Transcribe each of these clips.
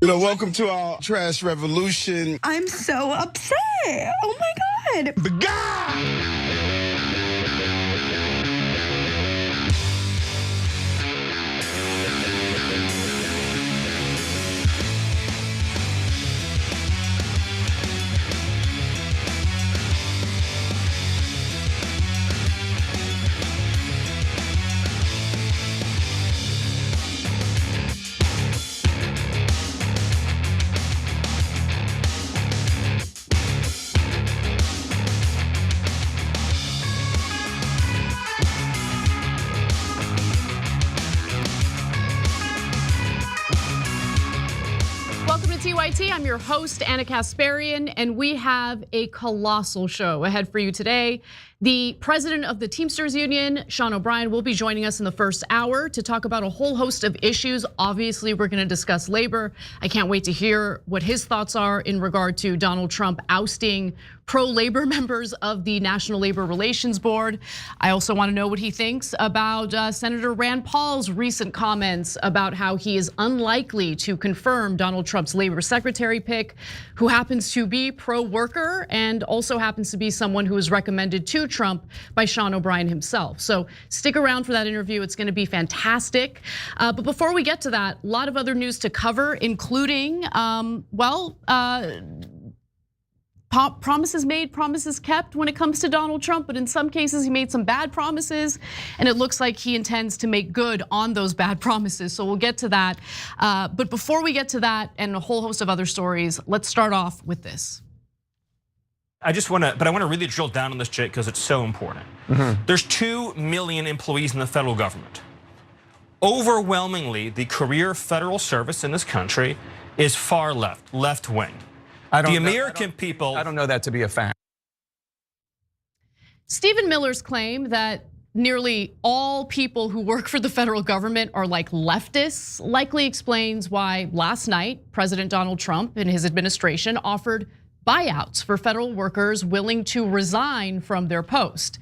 Welcome to our trash revolution. I'm so upset. Oh my God. The guy! TYT, I'm your host, Ana Kasparian, and we have a colossal show ahead for you today. The president of the Teamsters Union, Sean O'Brien, will be joining us in the first hour to talk about a whole host of issues. Obviously, we're gonna discuss labor. I can't wait to hear what his thoughts are in regard to Donald Trump ousting pro-labor members of the National Labor Relations Board. I also wanna know what he thinks about Senator Rand Paul's recent comments about how he is unlikely to confirm Donald Trump's labor secretary pick, who happens to be pro-worker and also happens to be someone who was recommended to Trump by Sean O'Brien himself. So stick around for that interview, it's gonna be fantastic. But before we get to that, a lot of other news to cover, including, promises made, promises kept when it comes to Donald Trump, but in some cases he made some bad promises, and it looks like he intends to make good on those bad promises, so we'll get to that. But before we get to that and a whole host of other stories, let's start off with this. I want to really drill down on this, Jake, because it's so important. There's 2 million employees in the federal government. Overwhelmingly, the career federal service in this country is far left, left wing. The American people. I don't know that to be a fact. Stephen Miller's claim that nearly all people who work for the federal government are like leftists likely explains why last night President Donald Trump and his administration offered buyouts for federal workers willing to resign from their post.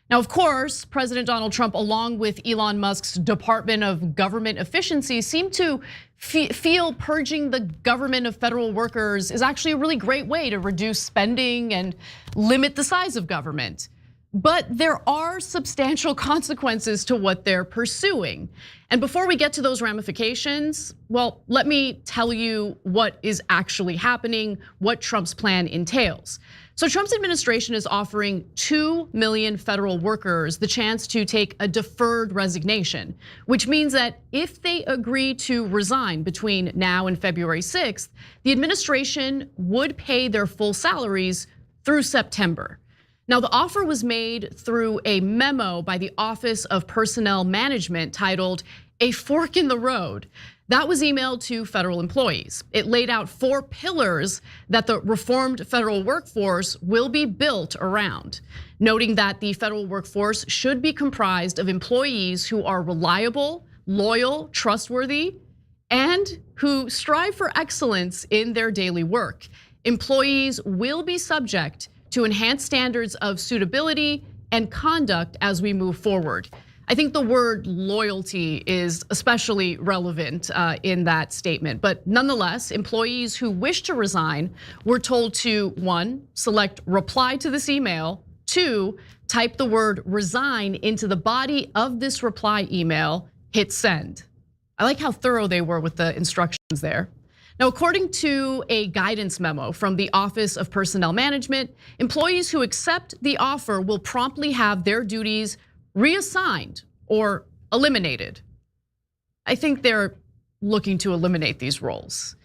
Now, of course, President Donald Trump, along with Elon Musk's Department of Government Efficiency, seem to feel purging the government of federal workers is actually a really great way to reduce spending and limit the size of government. But there are substantial consequences to what they're pursuing. And before we get to those ramifications, well, let me tell you what is actually happening, what Trump's plan entails. So Trump's administration is offering 2 million federal workers the chance to take a deferred resignation, which means that if they agree to resign between now and February 6th, the administration would pay their full salaries through September. Now, the offer was made through a memo by the Office of Personnel Management titled "A Fork in the Road." That was emailed to federal employees. It laid out 4 pillars that the reformed federal workforce will be built around, noting that the federal workforce should be comprised of employees who are reliable, loyal, trustworthy, and who strive for excellence in their daily work. Employees will be subject to enhanced standards of suitability and conduct as we move forward. I think the word loyalty is especially relevant in that statement, but nonetheless, employees who wish to resign were told to 1, select reply to this email, 2, type the word resign into the body of this reply email, hit send. I like how thorough they were with the instructions there. Now, according to a guidance memo from the Office of Personnel Management, employees who accept the offer will promptly have their duties reassigned or eliminated. I think they're looking to eliminate these roles.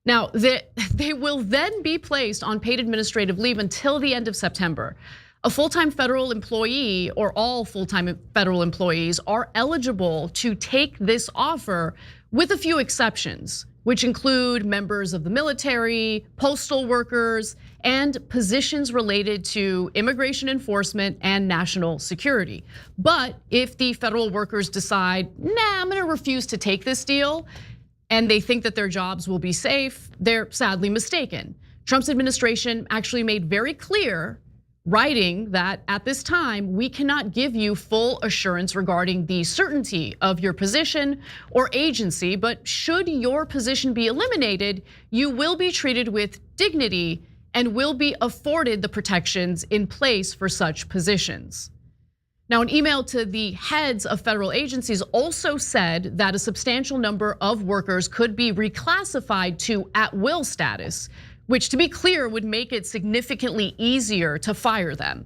Now, they will then be placed on paid administrative leave until the end of September. A full-time federal employee or all full-time federal employees are eligible to take this offer with a few exceptions, which include members of the military, postal workers, and positions related to immigration enforcement and national security. But if the federal workers decide, nah, I'm gonna refuse to take this deal, and they think that their jobs will be safe, they're sadly mistaken. Trump's administration actually made very clear writing that at this time, we cannot give you full assurance regarding the certainty of your position or agency, but should your position be eliminated, you will be treated with dignity and will be afforded the protections in place for such positions. Now, an email to the heads of federal agencies also said that a substantial number of workers could be reclassified to at-will status, which, to be clear, would make it significantly easier to fire them.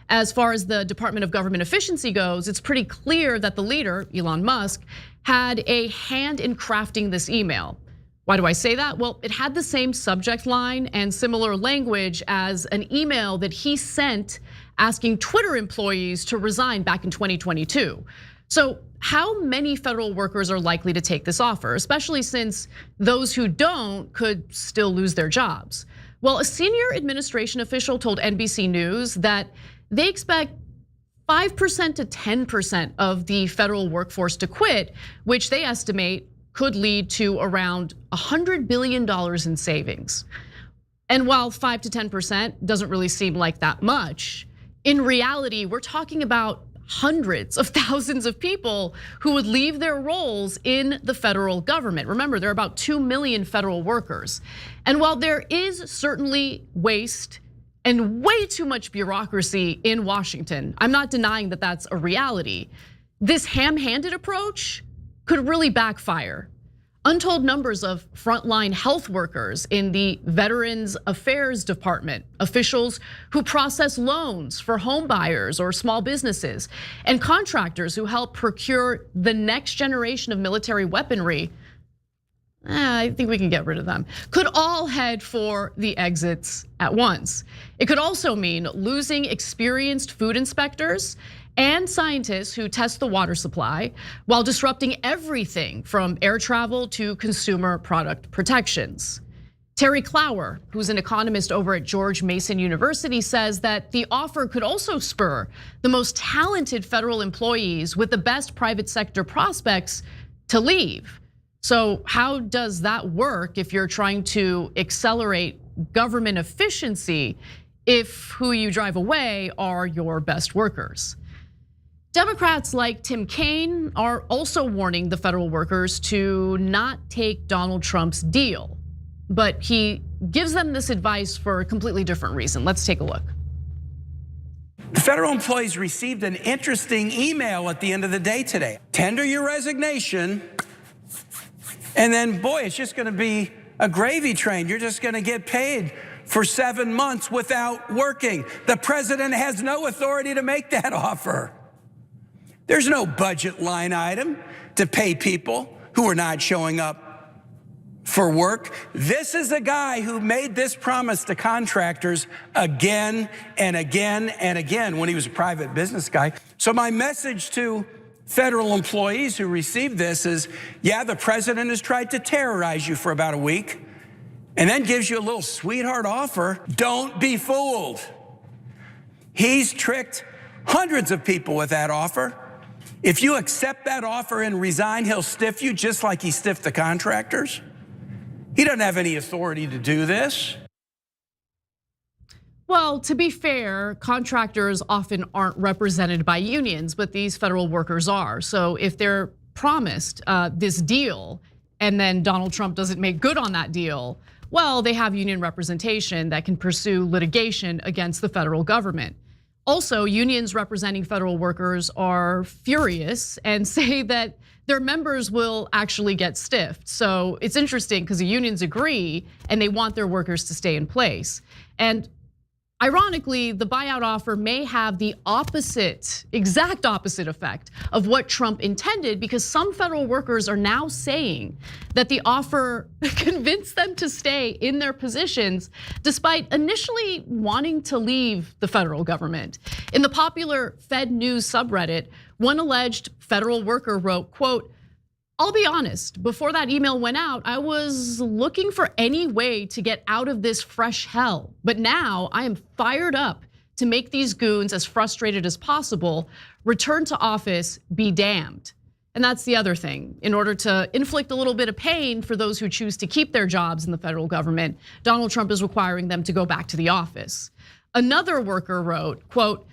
As far as the Department of Government Efficiency goes, it's pretty clear that the leader, Elon Musk, had a hand in crafting this email. Why do I say that? Well, it had the same subject line and similar language as an email that he sent asking Twitter employees to resign back in 2022. So how many federal workers are likely to take this offer, especially since those who don't could still lose their jobs? Well, a senior administration official told NBC News that they expect 5% to 10% of the federal workforce to quit, which they estimate could lead to around $100 billion in savings. And while 5 to 10% doesn't really seem like that much, in reality, we're talking about hundreds of thousands of people who would leave their roles in the federal government. Remember, there are about 2 million federal workers. And while there is certainly waste and way too much bureaucracy in Washington, I'm not denying that that's a reality. This ham-handed approach could really backfire. Untold numbers of frontline health workers in the Veterans Affairs Department, officials who process loans for home buyers or small businesses, and contractors who help procure the next generation of military weaponry, I think we can get rid of them, could all head for the exits at once. It could also mean losing experienced food inspectors and scientists who test the water supply while disrupting everything from air travel to consumer product protections. Terry Clower, who's an economist over at George Mason University, says that the offer could also spur the most talented federal employees with the best private sector prospects to leave. So how does that work if you're trying to accelerate government efficiency if who you drive away are your best workers? Democrats like Tim Kaine are also warning the federal workers to not take Donald Trump's deal, but he gives them this advice for a completely different reason. Let's take a look. The federal employees received an interesting email at the end of the day today. Tender your resignation, and then boy, it's just gonna be a gravy train. You're just gonna get paid for 7 months without working. The president has no authority to make that offer. There's no budget line item to pay people who are not showing up for work. This is a guy who made this promise to contractors again and again and again when he was a private business guy. So my message to federal employees who received this is, yeah, the president has tried to terrorize you for about a week and then gives you a little sweetheart offer. Don't be fooled. He's tricked hundreds of people with that offer. If you accept that offer and resign, he'll stiff you just like he stiffed the contractors. He doesn't have any authority to do this. Well, to be fair, contractors often aren't represented by unions, but these federal workers are. So if they're promised this deal and then Donald Trump doesn't make good on that deal, well, they have union representation that can pursue litigation against the federal government. Also, unions representing federal workers are furious and say that their members will actually get stiffed. So it's interesting because the unions agree and they want their workers to stay in place. And ironically, the buyout offer may have the opposite, exact opposite effect of what Trump intended, because some federal workers are now saying that the offer convinced them to stay in their positions despite initially wanting to leave the federal government. In the popular Fed News subreddit, one alleged federal worker wrote, quote, "I'll be honest, before that email went out, I was looking for any way to get out of this fresh hell. But now I am fired up to make these goons as frustrated as possible. Return to office, be damned." And that's the other thing. In order to inflict a little bit of pain for those who choose to keep their jobs in the federal government, Donald Trump is requiring them to go back to the office. Another worker wrote, quote,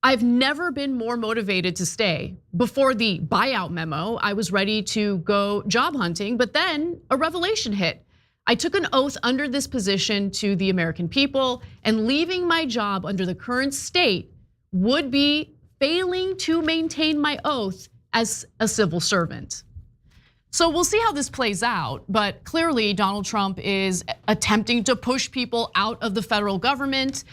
"I've never been more motivated to stay. Before the buyout memo, I was ready to go job hunting, but then a revelation hit. I took an oath under this position to the American people, and leaving my job under the current state would be failing to maintain my oath as a civil servant." So we'll see how this plays out, but clearly Donald Trump is attempting to push people out of the federal government.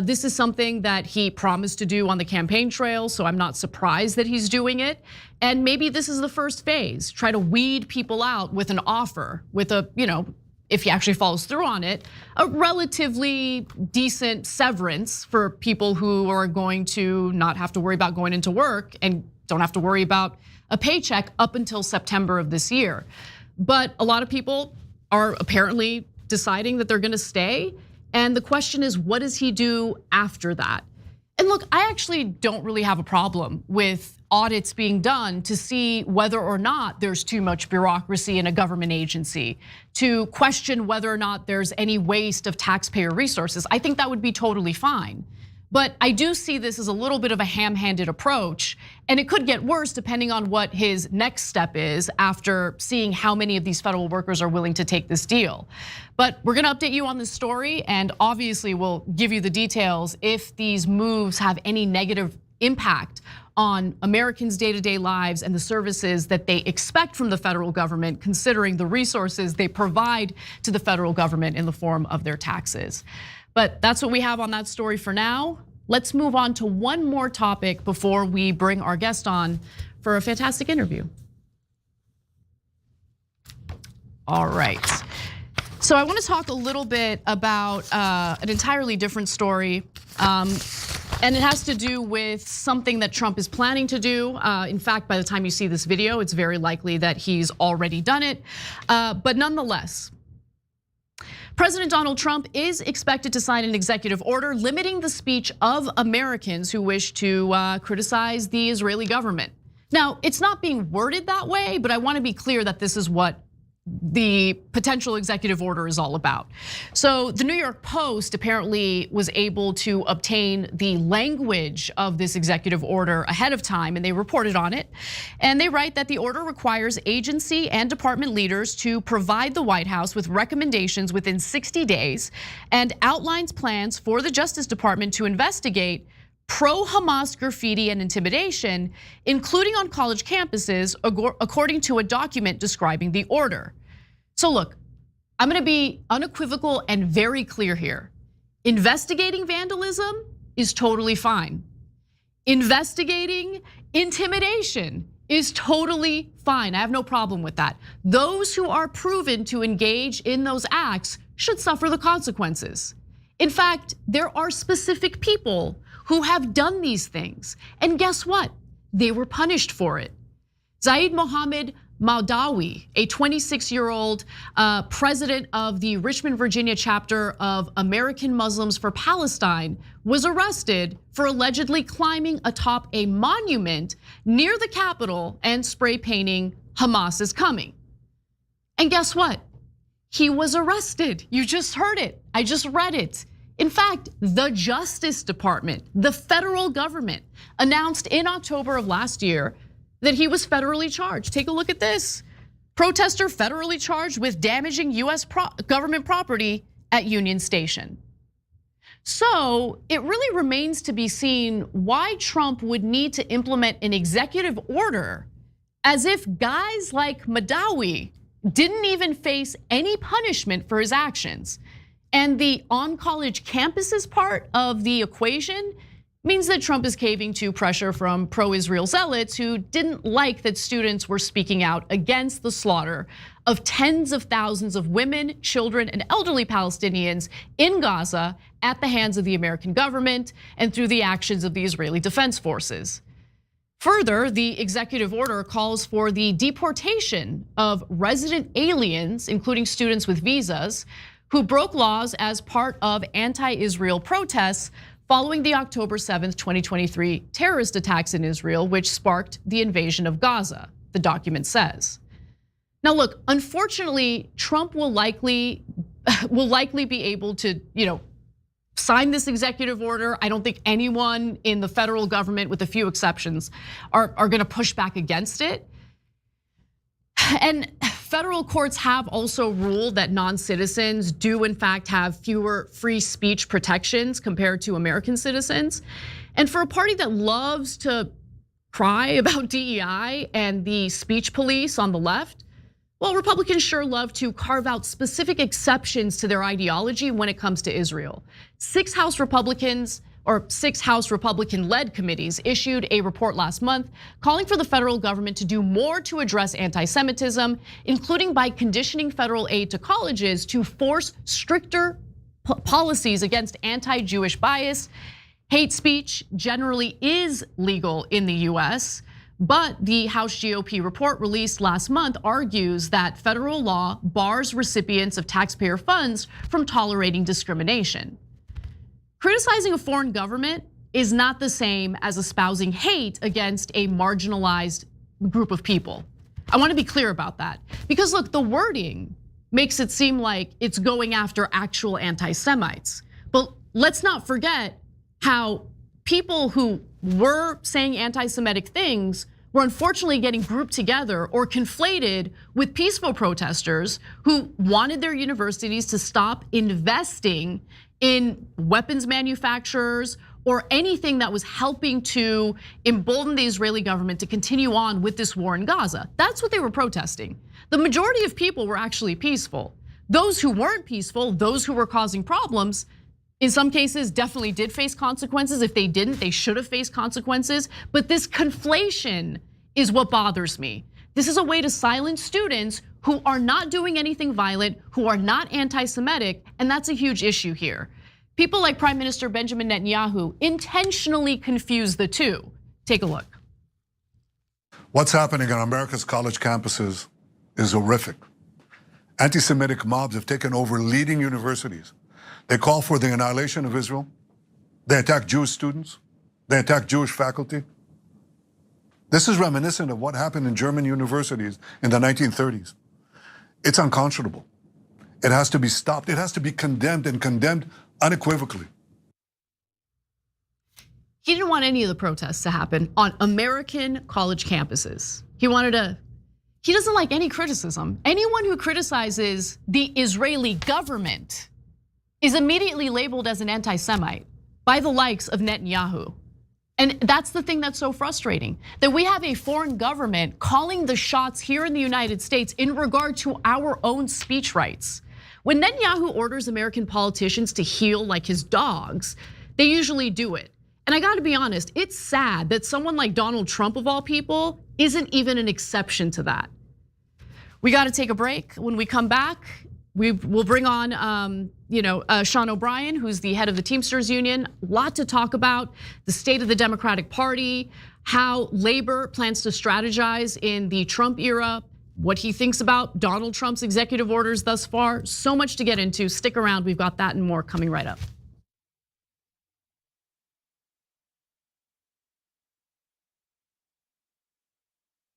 This is something that he promised to do on the campaign trail, so I'm not surprised that he's doing it. And maybe this is the first phase, try to weed people out with an offer, with a, if he actually follows through on it, a relatively decent severance for people who are going to not have to worry about going into work and don't have to worry about a paycheck up until September of this year. But a lot of people are apparently deciding that they're gonna stay. And the question is, what does he do after that? And look, I actually don't really have a problem with audits being done to see whether or not there's too much bureaucracy in a government agency, to question whether or not there's any waste of taxpayer resources. I think that would be totally fine. But I do see this as a little bit of a ham-handed approach, and it could get worse depending on what his next step is after seeing how many of these federal workers are willing to take this deal. But we're gonna update you on this story, and obviously we'll give you the details if these moves have any negative impact on Americans' day-to-day lives and the services that they expect from the federal government, considering the resources they provide to the federal government in the form of their taxes. But that's what we have on that story for now. Let's move on to one more topic before we bring our guest on for a fantastic interview. All right. So I want to talk a little bit about an entirely different story. And it has to do with something that Trump is planning to do. In fact, by the time you see this video, it's very likely that he's already done it. But nonetheless, President Donald Trump is expected to sign an executive order limiting the speech of Americans who wish to criticize the Israeli government. Now, it's not being worded that way, but I want to be clear that this is what the potential executive order is all about. So the New York Post apparently was able to obtain the language of this executive order ahead of time, and they reported on it. And they write that the order requires agency and department leaders to provide the White House with recommendations within 60 days and outlines plans for the Justice Department to investigate pro-Hamas graffiti and intimidation, including on college campuses, according to a document describing the order. So look, I'm gonna be unequivocal and very clear here. Investigating vandalism is totally fine. Investigating intimidation is totally fine. I have no problem with that. Those who are proven to engage in those acts should suffer the consequences. In fact, there are specific people who have done these things. And guess what? They were punished for it. Zaid Mohammed Maudawi, a 26-year-old president of the Richmond, Virginia chapter of American Muslims for Palestine, was arrested for allegedly climbing atop a monument near the Capitol and spray painting "Hamas is coming." And guess what? He was arrested. You just heard it. I just read it. In fact, the Justice Department, the federal government, announced in October of last year that he was federally charged. Take a look at this. Protester federally charged with damaging US government property at Union Station. So it really remains to be seen why Trump would need to implement an executive order as if guys like Maudawi didn't even face any punishment for his actions. And the on-college campuses part of the equation means that Trump is caving to pressure from pro-Israel zealots who didn't like that students were speaking out against the slaughter of tens of thousands of women, children, and elderly Palestinians in Gaza at the hands of the American government and through the actions of the Israeli Defense Forces. Further, the executive order calls for the deportation of resident aliens, including students with visas, who broke laws as part of anti-Israel protests following the October 7th, 2023 terrorist attacks in Israel, which sparked the invasion of Gaza, the document says. Now look, unfortunately, Trump will likely be able to, signed this executive order. I don't think anyone in the federal government, with a few exceptions, are gonna push back against it. And federal courts have also ruled that non-citizens do in fact have fewer free speech protections compared to American citizens. And for a party that loves to cry about DEI and the speech police on the left, well, Republicans sure love to carve out specific exceptions to their ideology when it comes to Israel. 6 House Republican-led committees issued a report last month calling for the federal government to do more to address anti-Semitism, including by conditioning federal aid to colleges to force stricter policies against anti-Jewish bias. Hate speech generally is legal in the US, but the House GOP report released last month argues that federal law bars recipients of taxpayer funds from tolerating discrimination. Criticizing a foreign government is not the same as espousing hate against a marginalized group of people. I want to be clear about that, because look, the wording makes it seem like it's going after actual anti-Semites. But let's not forget how people who were saying anti-Semitic things were unfortunately getting grouped together or conflated with peaceful protesters who wanted their universities to stop investing in weapons manufacturers or anything that was helping to embolden the Israeli government to continue on with this war in Gaza. That's what they were protesting. The majority of people were actually peaceful. Those who weren't peaceful, those who were causing problems, in some cases definitely did face consequences. If they didn't, they should have faced consequences. But this conflation is what bothers me. This is a way to silence students who are not doing anything violent, who are not anti-Semitic, and that's a huge issue here. People like Prime Minister Benjamin Netanyahu intentionally confuse the two. Take a look. What's happening on America's college campuses is horrific. Anti-Semitic mobs have taken over leading universities. They call for the annihilation of Israel. They attack Jewish students. They attack Jewish faculty. This is reminiscent of what happened in German universities in the 1930s. It's unconscionable. It has to be stopped. It has to be condemned, and condemned unequivocally. He didn't want any of the protests to happen on American college campuses. He doesn't like any criticism. Anyone who criticizes the Israeli government is immediately labeled as an anti-Semite by the likes of Netanyahu. And that's the thing that's so frustrating, that we have a foreign government calling the shots here in the United States in regard to our own speech rights. When Netanyahu orders American politicians to heel like his dogs, they usually do it. And I gotta be honest, it's sad that someone like Donald Trump, of all people, isn't even an exception to that. We gotta take a break. When we come back, we'll bring on Sean O'Brien, who's the head of the Teamsters Union. A lot to talk about: the state of the Democratic Party, how labor plans to strategize in the Trump era, what he thinks about Donald Trump's executive orders thus far. So much to get into. Stick around, we've got that and more coming right up.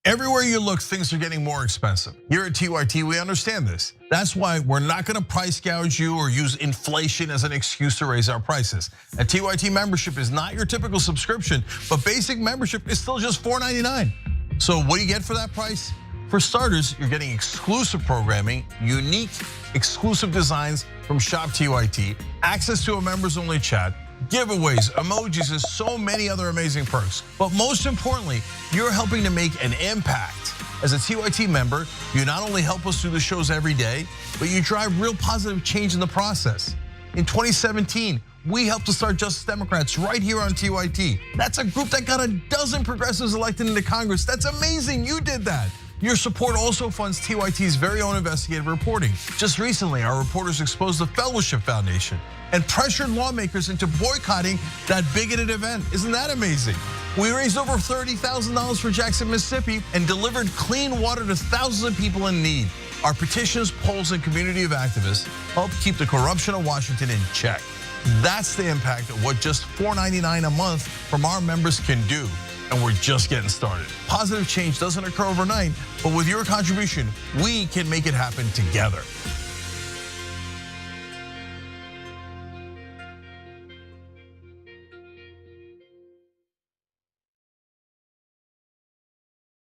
Everywhere you look, things are getting more expensive. Here at TYT, we understand this. That's why we're not gonna price gouge you or use inflation as an excuse to raise our prices. A TYT membership is not your typical subscription, but basic membership is still just $4.99. So what do you get for that price? For starters, you're getting exclusive programming, unique, exclusive designs from Shop TYT, access to a members-only chat, giveaways, emojis, and so many other amazing perks. But most importantly, you're helping to make an impact. As a TYT member, you not only help us do the shows every day, but you drive real positive change in the process. In 2017, we helped to start Justice Democrats right here on TYT. That's a group that got a dozen progressives elected into Congress. That's amazing, you did that. Your support also funds TYT's very own investigative reporting. Just recently, our reporters exposed the Fellowship Foundation and pressured lawmakers into boycotting that bigoted event. Isn't that amazing? We raised over $30,000 for Jackson, Mississippi, and delivered clean water to thousands of people in need. Our petitions, polls, and community of activists help keep the corruption of Washington in check. That's the impact of what just $4.99 a month from our members can do. And we're just getting started. Positive change doesn't occur overnight, but with your contribution, we can make it happen together.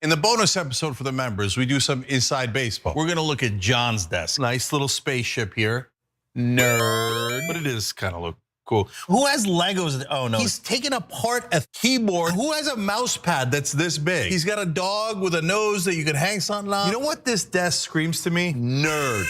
In the bonus episode for the members, we do some inside baseball. We're gonna look at John's desk. Nice little spaceship here. Nerd, but it is kind of look cool. Who has Legos? Oh no, he's taking apart a keyboard. Who has a mouse pad that's this big? He's got a dog with a nose that you can hang something on. You know what this desk screams to me? Nerd.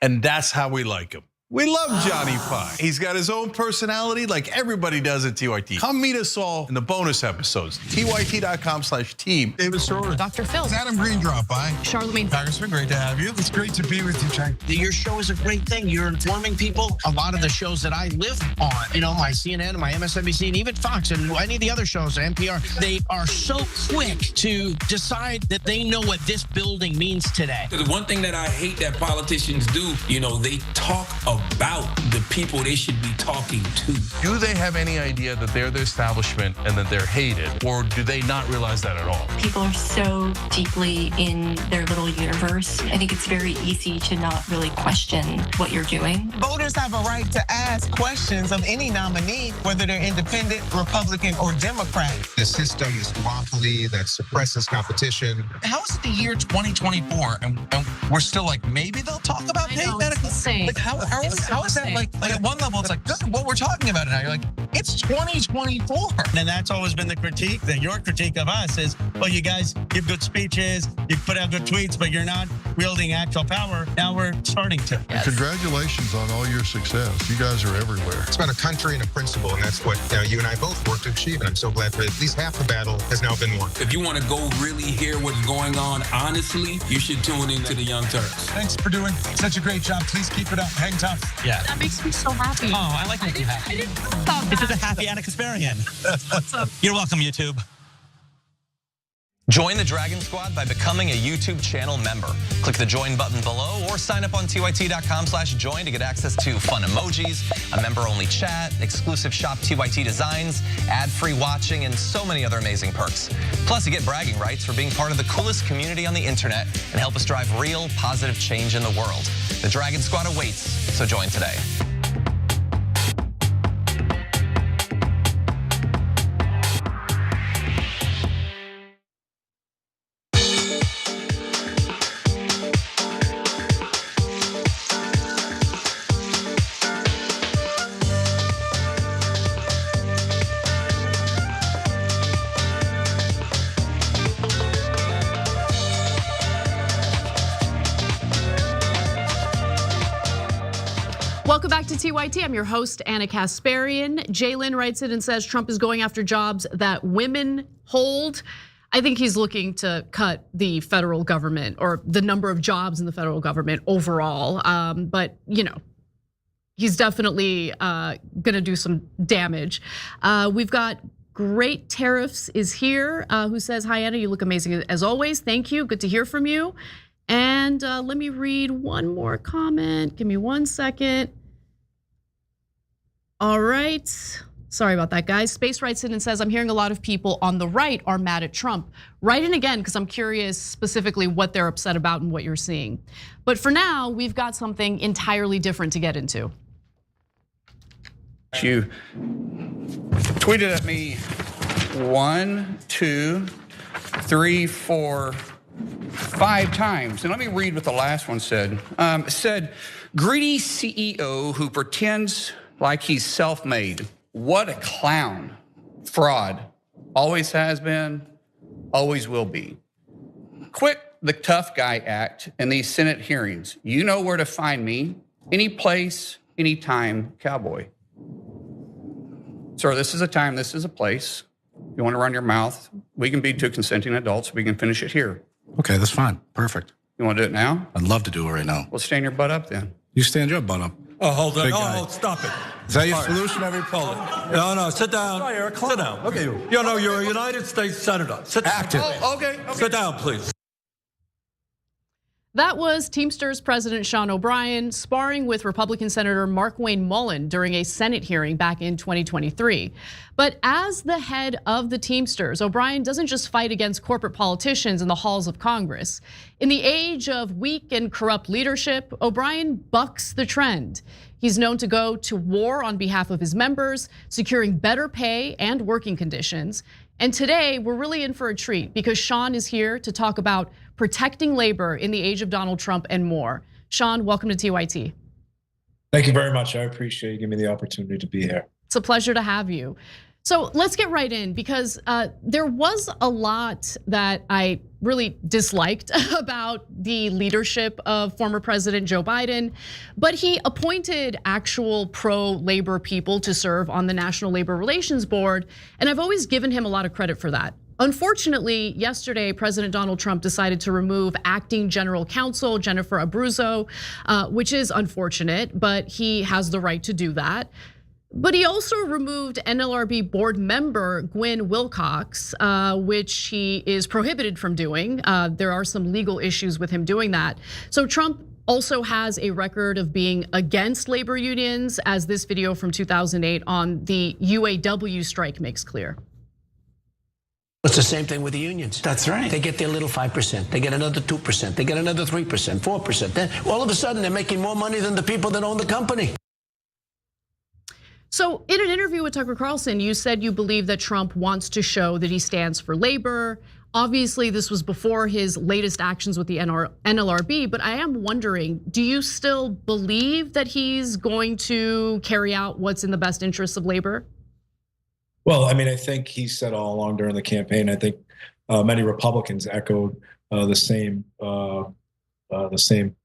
And that's how we like him. We love Johnny Pie. He's got his own personality like everybody does at TYT. Come meet us all in the bonus episodes. TYT.com/team. David Soror. Dr. Phil. Adam Green drop by. Charlamagne. Congressman, great to have you. It's great to be with you, Jay. Your show is a great thing. You're informing people. A lot of the shows that I live on, my CNN, my MSNBC, and even Fox, and any of the other shows, NPR, they are so quick to decide that they know what this building means today. The one thing that I hate that politicians do, they talk about the people they should be talking to. Do they have any idea that they're the establishment and that they're hated, or do they not realize that at all? People are so deeply in their little universe. I think it's very easy to not really question what you're doing. Voters have a right to ask questions of any nominee, whether they're independent, Republican, or Democrat. The system is duopoly that suppresses competition. How is it the year 2024 and we're still like, maybe they'll talk about paid medical? Like how is that like at one level it's like, good, what we're talking about it now. You're like, it's 2024. And that's always been the critique, your critique of us is, well, you guys give good speeches, you put out good tweets, but you're not wielding actual power. Now we're starting to. Yes. Congratulations on all your success. You guys are everywhere. It's about a country and a principle, and that's what you and I both work to achieve. And I'm so glad that at least half the battle has now been won. If you want to go really hear what's going on honestly, you should tune into the Young Turks. Thanks for doing such a great job. Please keep it up. Hang tough. Yeah. That makes me so happy. Oh, I like making you happy. I didn't think about that. This is a happy Ana Kasparian. What's up? You're welcome, YouTube. Join the Dragon Squad by becoming a YouTube channel member. Click the join button below or sign up on tyt.com/join to get access to fun emojis, a member-only chat, exclusive shop TYT designs, ad-free watching, and so many other amazing perks. Plus, you get bragging rights for being part of the coolest community on the internet and help us drive real positive change in the world. The Dragon Squad awaits, so join today. Welcome back to TYT. I'm your host, Ana Kasparian. Jalen writes it and says Trump is going after jobs that women hold. I think he's looking to cut the federal government or the number of jobs in the federal government overall. But he's definitely gonna do some damage. We've got Great Tariffs is here, who says, hi Ana, you look amazing as always. Thank you, good to hear from you. And let me read one more comment. Give me 1 second. All right. Sorry about that, guys. Space writes in and says, I'm hearing a lot of people on the right are mad at Trump. Write in again, because I'm curious specifically what they're upset about and what you're seeing. But for now, we've got something entirely different to get into. You tweeted at me 1, 2, 3, 4, 5 times. And let me read what the last one said. It said, greedy CEO who pretends like he's self-made. What a clown. Fraud. Always has been, always will be. Quit the tough guy act in these Senate hearings. You know where to find me. Any place, anytime, cowboy. Sir, this is a time, this is a place. You want to run your mouth, we can be two consenting adults. We can finish it here. Okay, that's fine. Perfect. You want to do it now? I'd love to do it right now. Well, stand your butt up then. You stand your butt up. Oh, hold on. Oh, stop it. Is that your solution, every poll? No, sit down. Sorry, Eric, sit down. Okay. You're a United States Senator. Sit down. Active. Oh, okay. Sit down, please. That was Teamsters President Sean O'Brien sparring with Republican Senator Markwayne Mullin during a Senate hearing back in 2023. But as the head of the Teamsters, O'Brien doesn't just fight against corporate politicians in the halls of Congress. In the age of weak and corrupt leadership, O'Brien bucks the trend. He's known to go to war on behalf of his members, securing better pay and working conditions. And today, we're really in for a treat because Sean is here to talk about protecting labor in the age of Donald Trump and more. Sean, welcome to TYT. Thank you very much. I appreciate you giving me the opportunity to be here. It's a pleasure to have you. So let's get right in because there was a lot that I really disliked about the leadership of former President Joe Biden, but he appointed actual pro-labor people to serve on the National Labor Relations Board, and I've always given him a lot of credit for that. Unfortunately, yesterday, President Donald Trump decided to remove acting general counsel Jennifer Abruzzo, which is unfortunate, but he has the right to do that. But he also removed NLRB board member Gwynn Wilcox, which he is prohibited from doing. There are some legal issues with him doing that. So Trump also has a record of being against labor unions, as this video from 2008 on the UAW strike makes clear. It's the same thing with the unions. That's right. They get their little 5%, they get another 2%, they get another 3%, 4%. Then all of a sudden they're making more money than the people that own the company. So in an interview with Tucker Carlson, you said you believe that Trump wants to show that he stands for labor. Obviously, this was before his latest actions with the NLRB, but I am wondering, do you still believe that he's going to carry out what's in the best interests of labor? Well, I mean, I think he said all along during the campaign, I think many Republicans echoed the same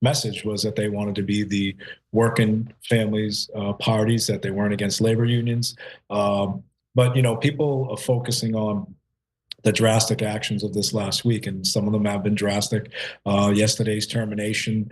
message, was that they wanted to be the working families parties, that they weren't against labor unions. But people are focusing on the drastic actions of this last week, and some of them have been drastic. Yesterday's termination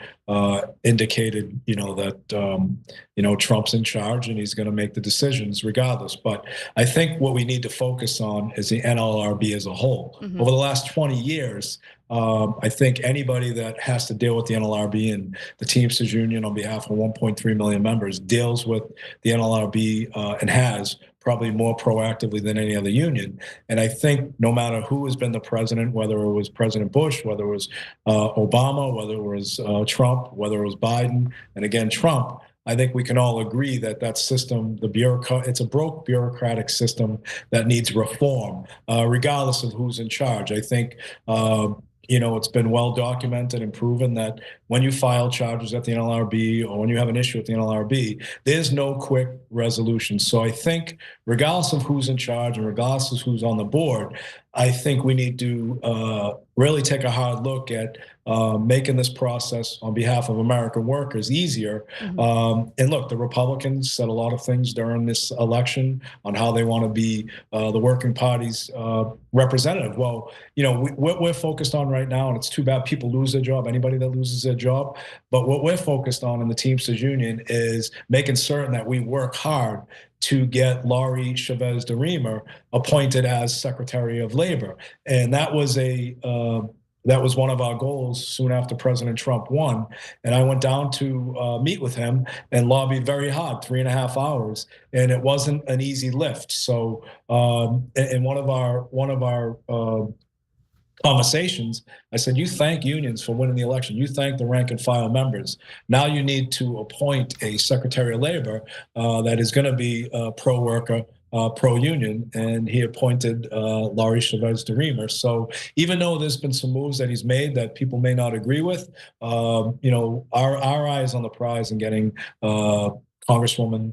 indicated, that Trump's in charge and he's going to make the decisions regardless. But I think what we need to focus on is the NLRB as a whole. Mm-hmm. Over the last 20 years, I think anybody that has to deal with the NLRB and the Teamsters Union on behalf of 1.3 million members deals with the NLRB and has probably more proactively than any other union. And I think no matter who has been the president, whether it was President Bush, whether it was Obama, whether it was Trump, whether it was Biden, and again, Trump, I think we can all agree that that system, it's a broke bureaucratic system that needs reform, regardless of who's in charge. I think it's been well documented and proven that when you file charges at the NLRB or when you have an issue at the NLRB, there's no quick resolution. So I think regardless of who's in charge and regardless of who's on the board, I think we need to really take a hard look at making this process on behalf of American workers easier. Mm-hmm. And look, the Republicans said a lot of things during this election on how they want to be the working party's representative. Well, what we're focused on right now, and it's too bad people lose their job, anybody that loses their job, but what we're focused on in the Teamsters Union is making certain that we work hard to get Laurie Chavez DeRemer appointed as Secretary of Labor. And that was one of our goals soon after President Trump won. And I went down to meet with him and lobbied very hard, 3.5 hours. And it wasn't an easy lift. So in one of our conversations, I said, you thank unions for winning the election. You thank the rank and file members. Now you need to appoint a Secretary of Labor that is going to be pro-worker, pro-union, and he appointed Laurie Chavez DeRemer. So even though there's been some moves that he's made that people may not agree with, our eye is on the prize in getting Congresswoman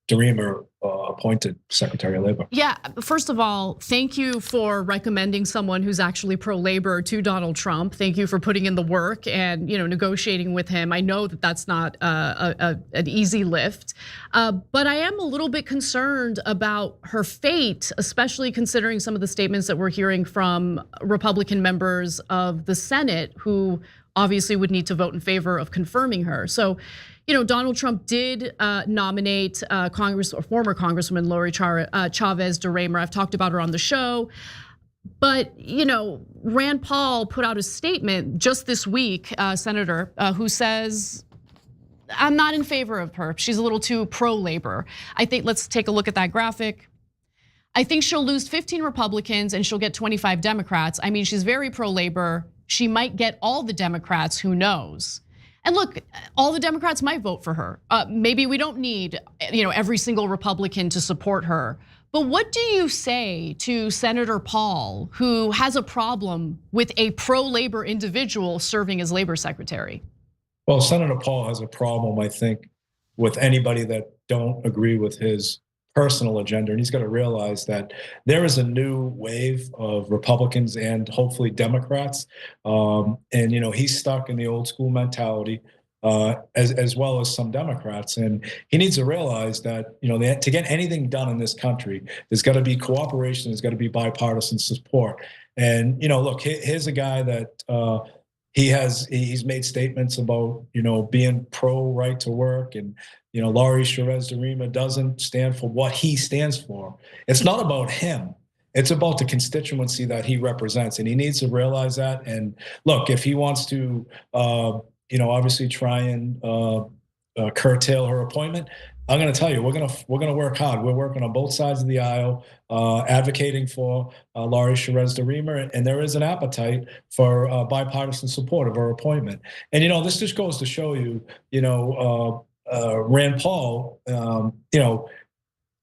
DeRemer appointed Secretary of Labor. Yeah, first of all, thank you for recommending someone who's actually pro-labor to Donald Trump. Thank you for putting in the work and negotiating with him. I know that that's not an easy lift, but I am a little bit concerned about her fate, especially considering some of the statements that we're hearing from Republican members of the Senate who obviously would need to vote in favor of confirming her. So, Donald Trump did nominate former Congresswoman Laurie Chavez DeRemer. I've talked about her on the show. But, Rand Paul put out a statement just this week, Senator, who says, I'm not in favor of her. She's a little too pro-labor. I think, let's take a look at that graphic. I think she'll lose 15 Republicans and she'll get 25 Democrats. I mean, she's very pro-labor. She might get all the Democrats, who knows? And look, all the Democrats might vote for her. Maybe we don't need, every single Republican to support her. But what do you say to Senator Paul, who has a problem with a pro-labor individual serving as labor secretary? Well, Senator Paul has a problem, I think, with anybody that don't agree with his personal agenda. And he's got to realize that there is a new wave of Republicans and hopefully Democrats. And he's stuck in the old school mentality, as well as some Democrats. And he needs to realize that, to get anything done in this country, there's got to be cooperation, there's got to be bipartisan support. And, look, here's a guy that he's made statements about, being pro right to work, and, Laurie Chavez-DeRima doesn't stand for what he stands for. It's not about him. It's about the constituency that he represents, and he needs to realize that. And look, if he wants to, obviously try and curtail her appointment, I'm going to tell you, we're going to work hard. We're working on both sides of the aisle, advocating for Laurie Chavez-DeRima, and there is an appetite for bipartisan support of her appointment. And this just goes to show you, Rand Paul,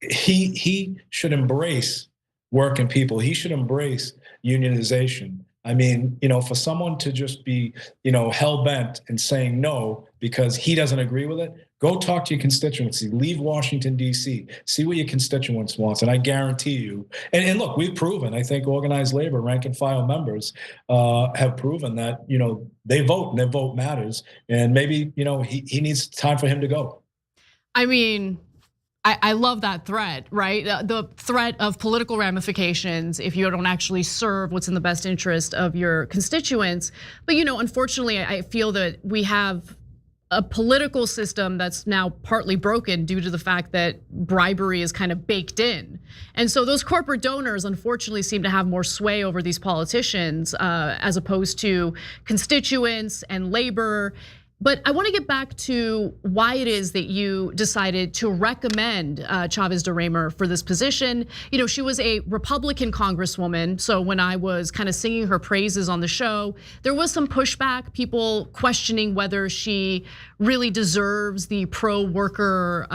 he should embrace working people. He should embrace unionization. I mean, for someone to just be, hell-bent and saying no because he doesn't agree with it, go talk to your constituency, leave Washington, D.C., see what your constituents want. And I guarantee you, and look, we've proven, I think organized labor, rank and file members have proven that, they vote and their vote matters. And maybe, he needs time for him to go. I mean, I love that threat, right? The threat of political ramifications if you don't actually serve what's in the best interest of your constituents. But unfortunately, I feel that we have a political system that's now partly broken due to the fact that bribery is kind of baked in. And so those corporate donors unfortunately seem to have more sway over these politicians as opposed to constituents and labor. But I want to get back to why it is that you decided to recommend Chavez-DeRima for this position. She was a Republican congresswoman, so when I was kind of singing her praises on the show, there was some pushback, people questioning whether she really deserves the pro-worker,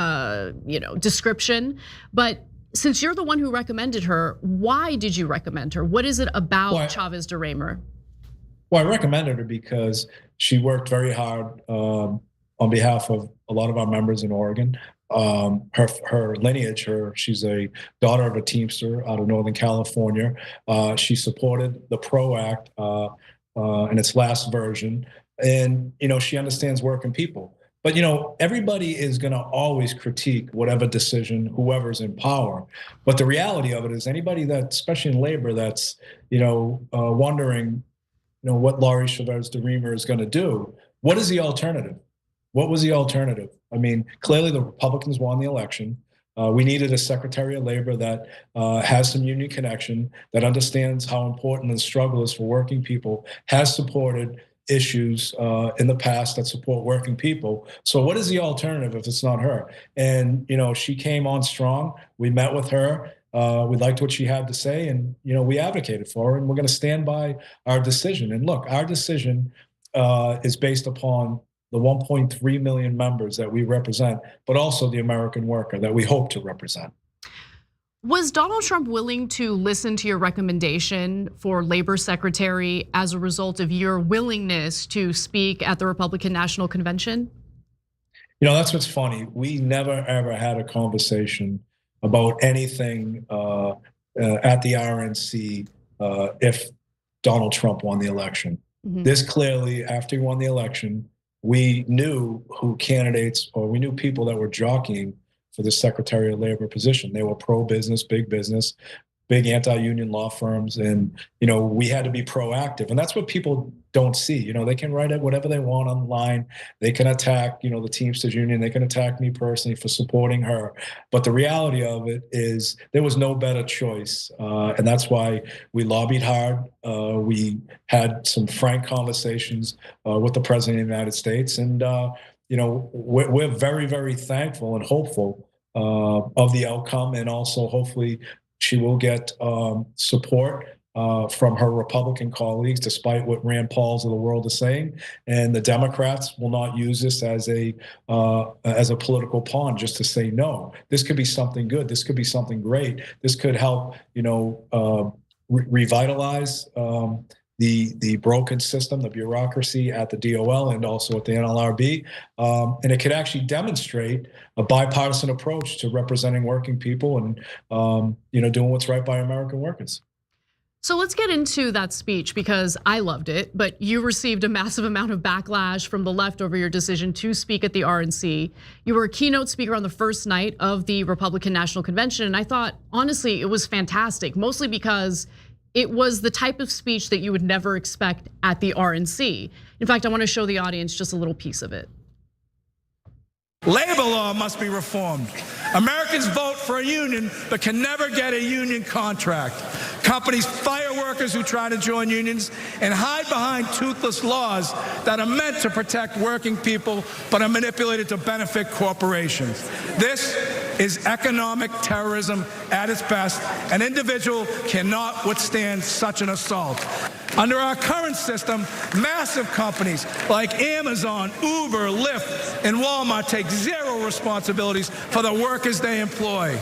description. But since you're the one who recommended her, why did you recommend her? What is it about Chavez-DeRima? Well, I recommended her because she worked very hard on behalf of a lot of our members in Oregon. Her lineage, she's a daughter of a Teamster out of Northern California. She supported the PRO Act in its last version. And, she understands working people. But, everybody is going to always critique whatever decision, whoever's in power. But the reality of it is anybody that, especially in labor, that's, wondering, what Laurie Chavez-DeRima is going to do. What is the alternative? What was the alternative? I mean, clearly the Republicans won the election. We needed a Secretary of Labor that has some union connection, that understands how important the struggle is for working people, has supported issues in the past that support working people. So what is the alternative if it's not her? And, she came on strong. We met with her. We liked what she had to say, and we advocated for her, and we're going to stand by our decision. And look, our decision is based upon the 1.3 million members that we represent, but also the American worker that we hope to represent. Was Donald Trump willing to listen to your recommendation for labor secretary as a result of your willingness to speak at the Republican National Convention? That's what's funny. We never ever had a conversation about anything at the RNC if Donald Trump won the election. Mm-hmm. This clearly, after he won the election, we knew who candidates, or we knew people that were jockeying for the Secretary of Labor position. They were pro-business, big anti-union law firms, and we had to be proactive. And that's what people don't see. They can write it whatever they want online. They can attack, the Teamsters Union. They can attack me personally for supporting her. But the reality of it is there was no better choice, and that's why we lobbied hard. We had some frank conversations with the President of the United States, and we're very, very thankful and hopeful of the outcome, and also hopefully she will get support from her Republican colleagues, despite what Rand Pauls of the world is saying. And the Democrats will not use this as a political pawn just to say no. This could be something good. This could be something great. This could help, revitalize the broken system, the bureaucracy at the DOL and also at the NLRB. And it could actually demonstrate a bipartisan approach to representing working people and doing what's right by American workers. So let's get into that speech, because I loved it, but you received a massive amount of backlash from the left over your decision to speak at the RNC. You were a keynote speaker on the first night of the Republican National Convention, and I thought, honestly, it was fantastic, mostly because it was the type of speech that you would never expect at the RNC. In fact, I want to show the audience just a little piece of it. Labor law must be reformed. Americans vote for a union but can never get a union contract. Companies fire workers who try to join unions and hide behind toothless laws that are meant to protect working people but are manipulated to benefit corporations. This is economic terrorism at its best. An individual cannot withstand such an assault. Under our current system, massive companies like Amazon, Uber, Lyft, and Walmart take zero responsibilities for the workers they employ.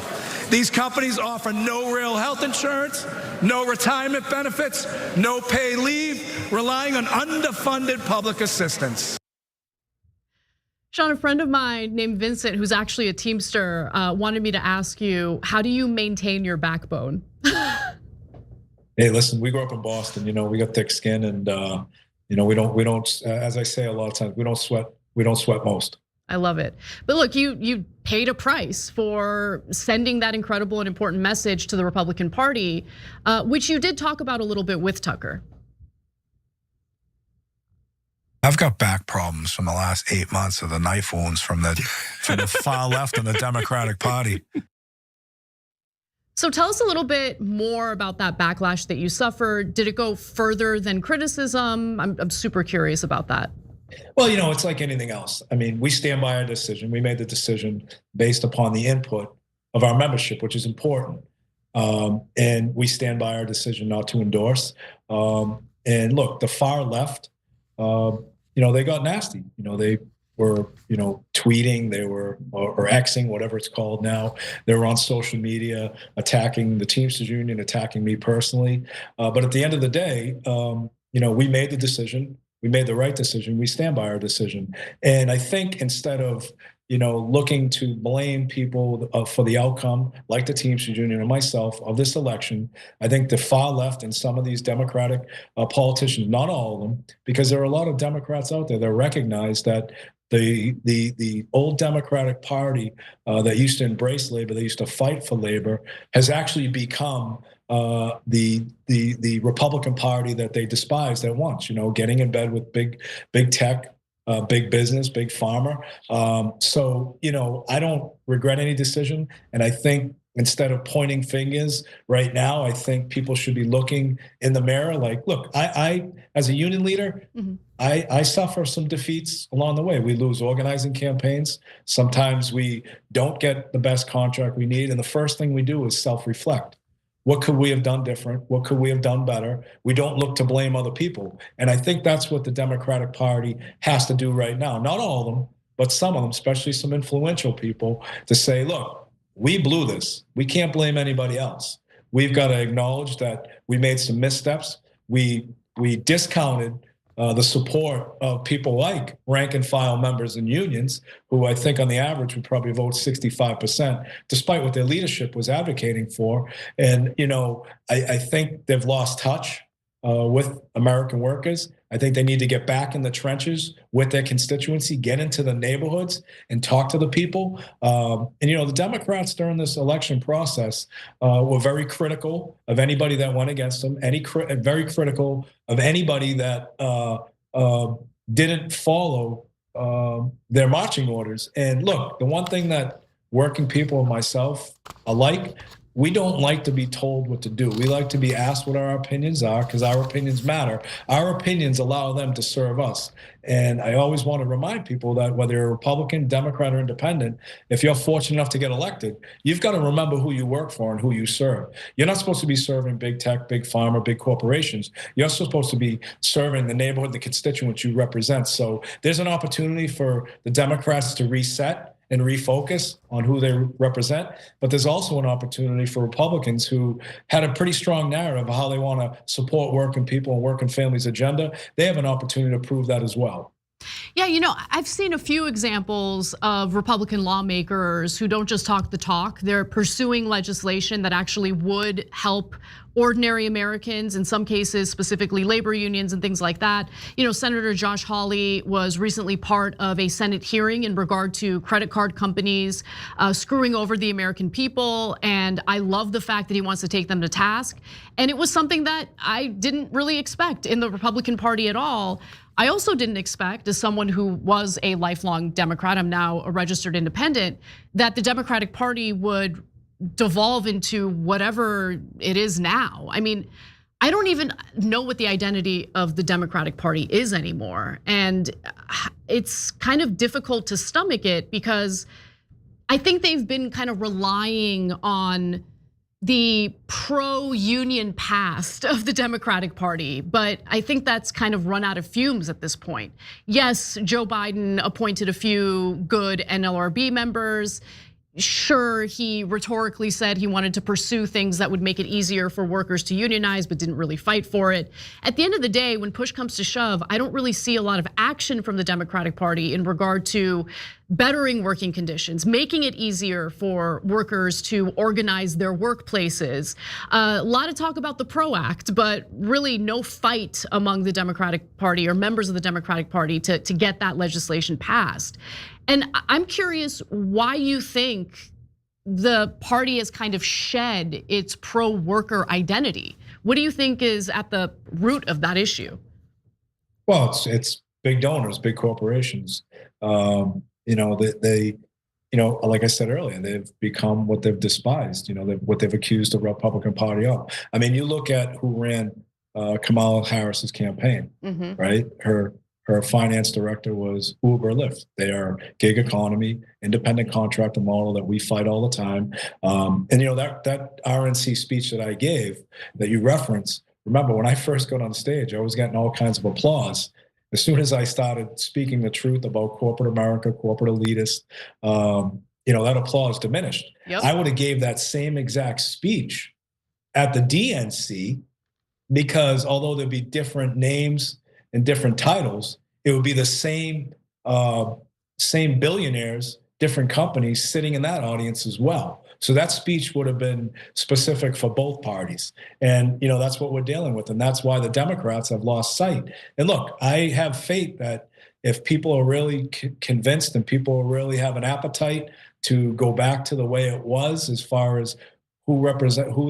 These companies offer no real health insurance, no retirement benefits, no paid leave, relying on underfunded public assistance. Sean, a friend of mine named Vincent, who's actually a Teamster, wanted me to ask you, how do you maintain your backbone? Hey, listen, we grew up in Boston. We got thick skin, and we don't. As I say a lot of times, we don't sweat. We don't sweat most. I love it. But look, you paid a price for sending that incredible and important message to the Republican Party, which you did talk about a little bit with Tucker. I've got back problems from the last 8 months of the knife wounds from the far left in the Democratic Party. So tell us a little bit more about that backlash that you suffered. Did it go further than criticism? I'm super curious about that. Well, it's like anything else. I mean, we stand by our decision. We made the decision based upon the input of our membership, which is important. And we stand by our decision not to endorse. And look, the far left, they got nasty. They were, tweeting, they were, or Xing, whatever it's called now. They were on social media attacking the Teamsters Union, attacking me personally. But at the end of the day, we made the decision. We made the right decision. We stand by our decision. And I think instead of, looking to blame people for the outcome, like the Teamsters Union and myself, of this election, I think the far left and some of these Democratic politicians, not all of them, because there are a lot of Democrats out there that recognize that the old Democratic Party that used to embrace labor, that used to fight for labor, has actually become the Republican Party that they despised at once. Getting in bed with big tech, big business, big pharma. So I don't regret any decision, and I think instead of pointing fingers right now, I think people should be looking in the mirror. Like, look, I as a union leader, I suffer some defeats along the way. We lose organizing campaigns. Sometimes we don't get the best contract we need. And the first thing we do is self-reflect. What could we have done different? What could we have done better? We don't look to blame other people. And I think that's what the Democratic Party has to do right now. Not all of them, but some of them, especially some influential people, to say, look, we blew this. We can't blame anybody else. We've got to acknowledge that we made some missteps. We discounted the support of people like rank and file members in unions, who I think on the average would probably vote 65%, despite what their leadership was advocating for. And, I think they've lost touch with American workers. I think they need to get back in the trenches with their constituency, get into the neighborhoods and talk to the people. And the Democrats during this election process were very critical of anybody that went against them, very critical of anybody that didn't follow their marching orders. And look, the one thing that working people and myself alike, we don't like to be told what to do. We like to be asked what our opinions are because our opinions matter. Our opinions allow them to serve us. And I always want to remind people that whether you're a Republican, Democrat, or Independent, if you're fortunate enough to get elected, you've got to remember who you work for and who you serve. You're not supposed to be serving big tech, big pharma, big corporations. You're supposed to be serving the neighborhood, the constituents you represent. So there's an opportunity for the Democrats to reset and refocus on who they represent. But there's also an opportunity for Republicans who had a pretty strong narrative of how they want to support working people and working families' agenda. They have an opportunity to prove that as well. Yeah, you know, I've seen a few examples of Republican lawmakers who don't just talk the talk. They're pursuing legislation that actually would help ordinary Americans, in some cases, specifically labor unions and things like that. You know, Senator Josh Hawley was recently part of a Senate hearing in regard to credit card companies screwing over the American people. And I love the fact that he wants to take them to task. And it was something that I didn't really expect in the Republican Party at all. I also didn't expect, as someone who was a lifelong Democrat, I'm now a registered independent, that the Democratic Party would devolve into whatever it is now. I mean, I don't even know what the identity of the Democratic Party is anymore. And it's kind of difficult to stomach it because I think they've been kind of relying on the pro-union past of the Democratic Party, but I think that's kind of run out of fumes at this point. Yes, Joe Biden appointed a few good NLRB members. Sure, he rhetorically said he wanted to pursue things that would make it easier for workers to unionize, but didn't really fight for it. At the end of the day, when push comes to shove, I don't really see a lot of action from the Democratic Party in regard to bettering working conditions, making it easier for workers to organize their workplaces. A lot of talk about the PRO Act, but really no fight among the Democratic Party or members of the Democratic Party to get that legislation passed. And I'm curious why you think the party has kind of shed its pro-worker identity. What do you think is at the root of that issue? Well, it's big donors, big corporations. You know, they, you know, like I said earlier, they've become what they've despised. You know, what they've accused the Republican Party of. I mean, you look at who ran Kamala Harris's campaign, right? Her finance director was Uber, Lyft. They are gig economy, independent contractor model that we fight all the time. And you know, that RNC speech that I gave that you referenced, remember when I first got on stage, I was getting all kinds of applause. As soon as I started speaking the truth about corporate America, corporate elitists, you know, that applause diminished. Yep. I would have gave that same exact speech at the DNC because although there'd be different names and different titles, it would be the same billionaires, different companies sitting in that audience as well. So that speech would have been specific for both parties. And you know, that's what we're dealing with. And that's why the Democrats have lost sight. And look, I have faith that if people are really convinced and people really have an appetite to go back to the way it was as far as who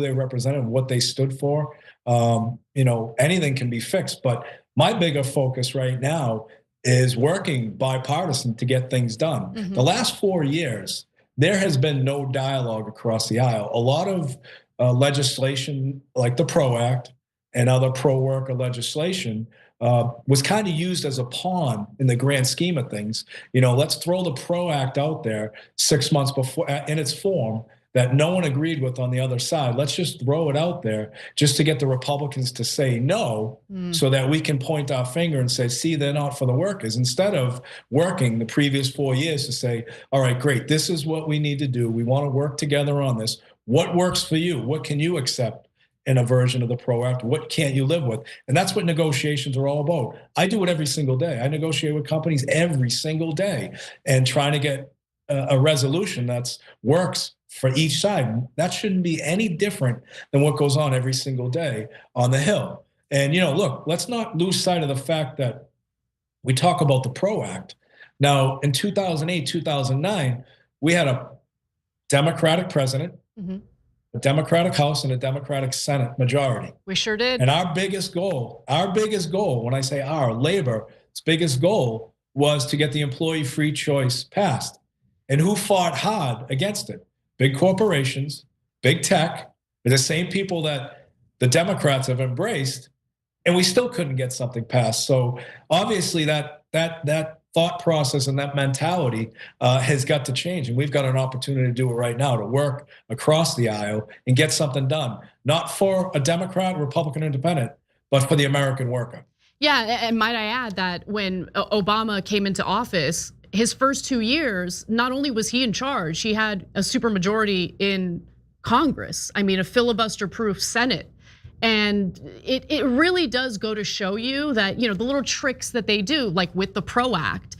they represented and what they stood for, you know, anything can be fixed. But my bigger focus right now is working bipartisan to get things done. The last 4 years, there has been no dialogue across the aisle. A lot of legislation like the PRO Act and other pro-worker legislation was kind of used as a pawn in the grand scheme of things. You know, let's throw the PRO Act out there 6 months before in its form that no one agreed with on the other side. Let's just throw it out there just to get the Republicans to say no so that we can point our finger and say, see, they're not for the workers, instead of working the previous 4 years to say, all right, great, this is what we need to do. We want to work together on this. What works for you? What can you accept in a version of the PRO Act? What can't you live with? And that's what negotiations are all about. I do it every single day. I negotiate with companies every single day and trying to get a resolution that works for each side. That shouldn't be any different than what goes on every single day on the Hill. And you know, look, let's not lose sight of the fact that we talk about the PRO Act. Now, in 2008, 2009, we had a Democratic president, a Democratic House, and a Democratic Senate majority. We sure did. And our biggest goal, when I say our, labor's biggest goal was to get the employee free choice passed. And who fought hard against it? Big corporations, big tech, the same people that the Democrats have embraced, and we still couldn't get something passed. So obviously that thought process and that mentality has got to change, and we've got an opportunity to do it right now, to work across the aisle and get something done, not for a Democrat, Republican, Independent, but for the American worker. Yeah, and might I add that when Obama came into office, his first 2 years, not only was he in charge, he had a supermajority in Congress. I mean, a filibuster-proof Senate. And it really does go to show you that, the little tricks that they do, like with the PRO Act,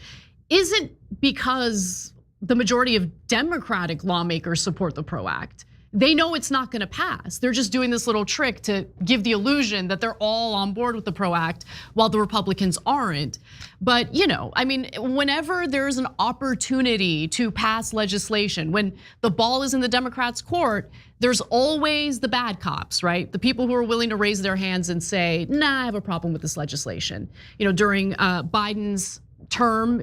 isn't because the majority of Democratic lawmakers support the PRO Act. They know it's not gonna pass. They're just doing this little trick to give the illusion that they're all on board with the PRO Act while the Republicans aren't. But I mean, whenever there's an opportunity to pass legislation, when the ball is in the Democrats' court, there's always the bad cops, right? The people who are willing to raise their hands and say, nah, I have a problem with this legislation. During Biden's term,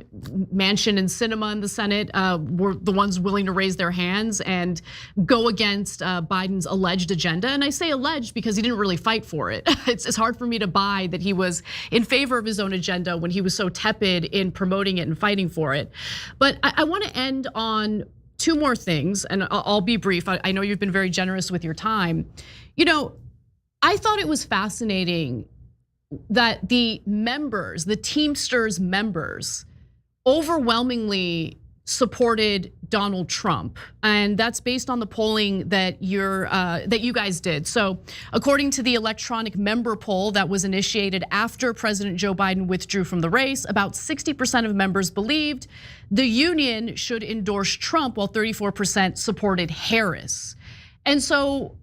Manchin and Sinema in the Senate were the ones willing to raise their hands and go against Biden's alleged agenda. And I say alleged because he didn't really fight for it. It's hard for me to buy that he was in favor of his own agenda when he was so tepid in promoting it and fighting for it. But I want to end on two more things, and I'll be brief. I know you've been very generous with your time. I thought it was fascinating that the members, the Teamsters members, overwhelmingly supported Donald Trump, and that's based on the polling that you guys did. So, according to the electronic member poll that was initiated after President Joe Biden withdrew from the race, about 60% of members believed the union should endorse Trump, while 34% supported Harris. And so,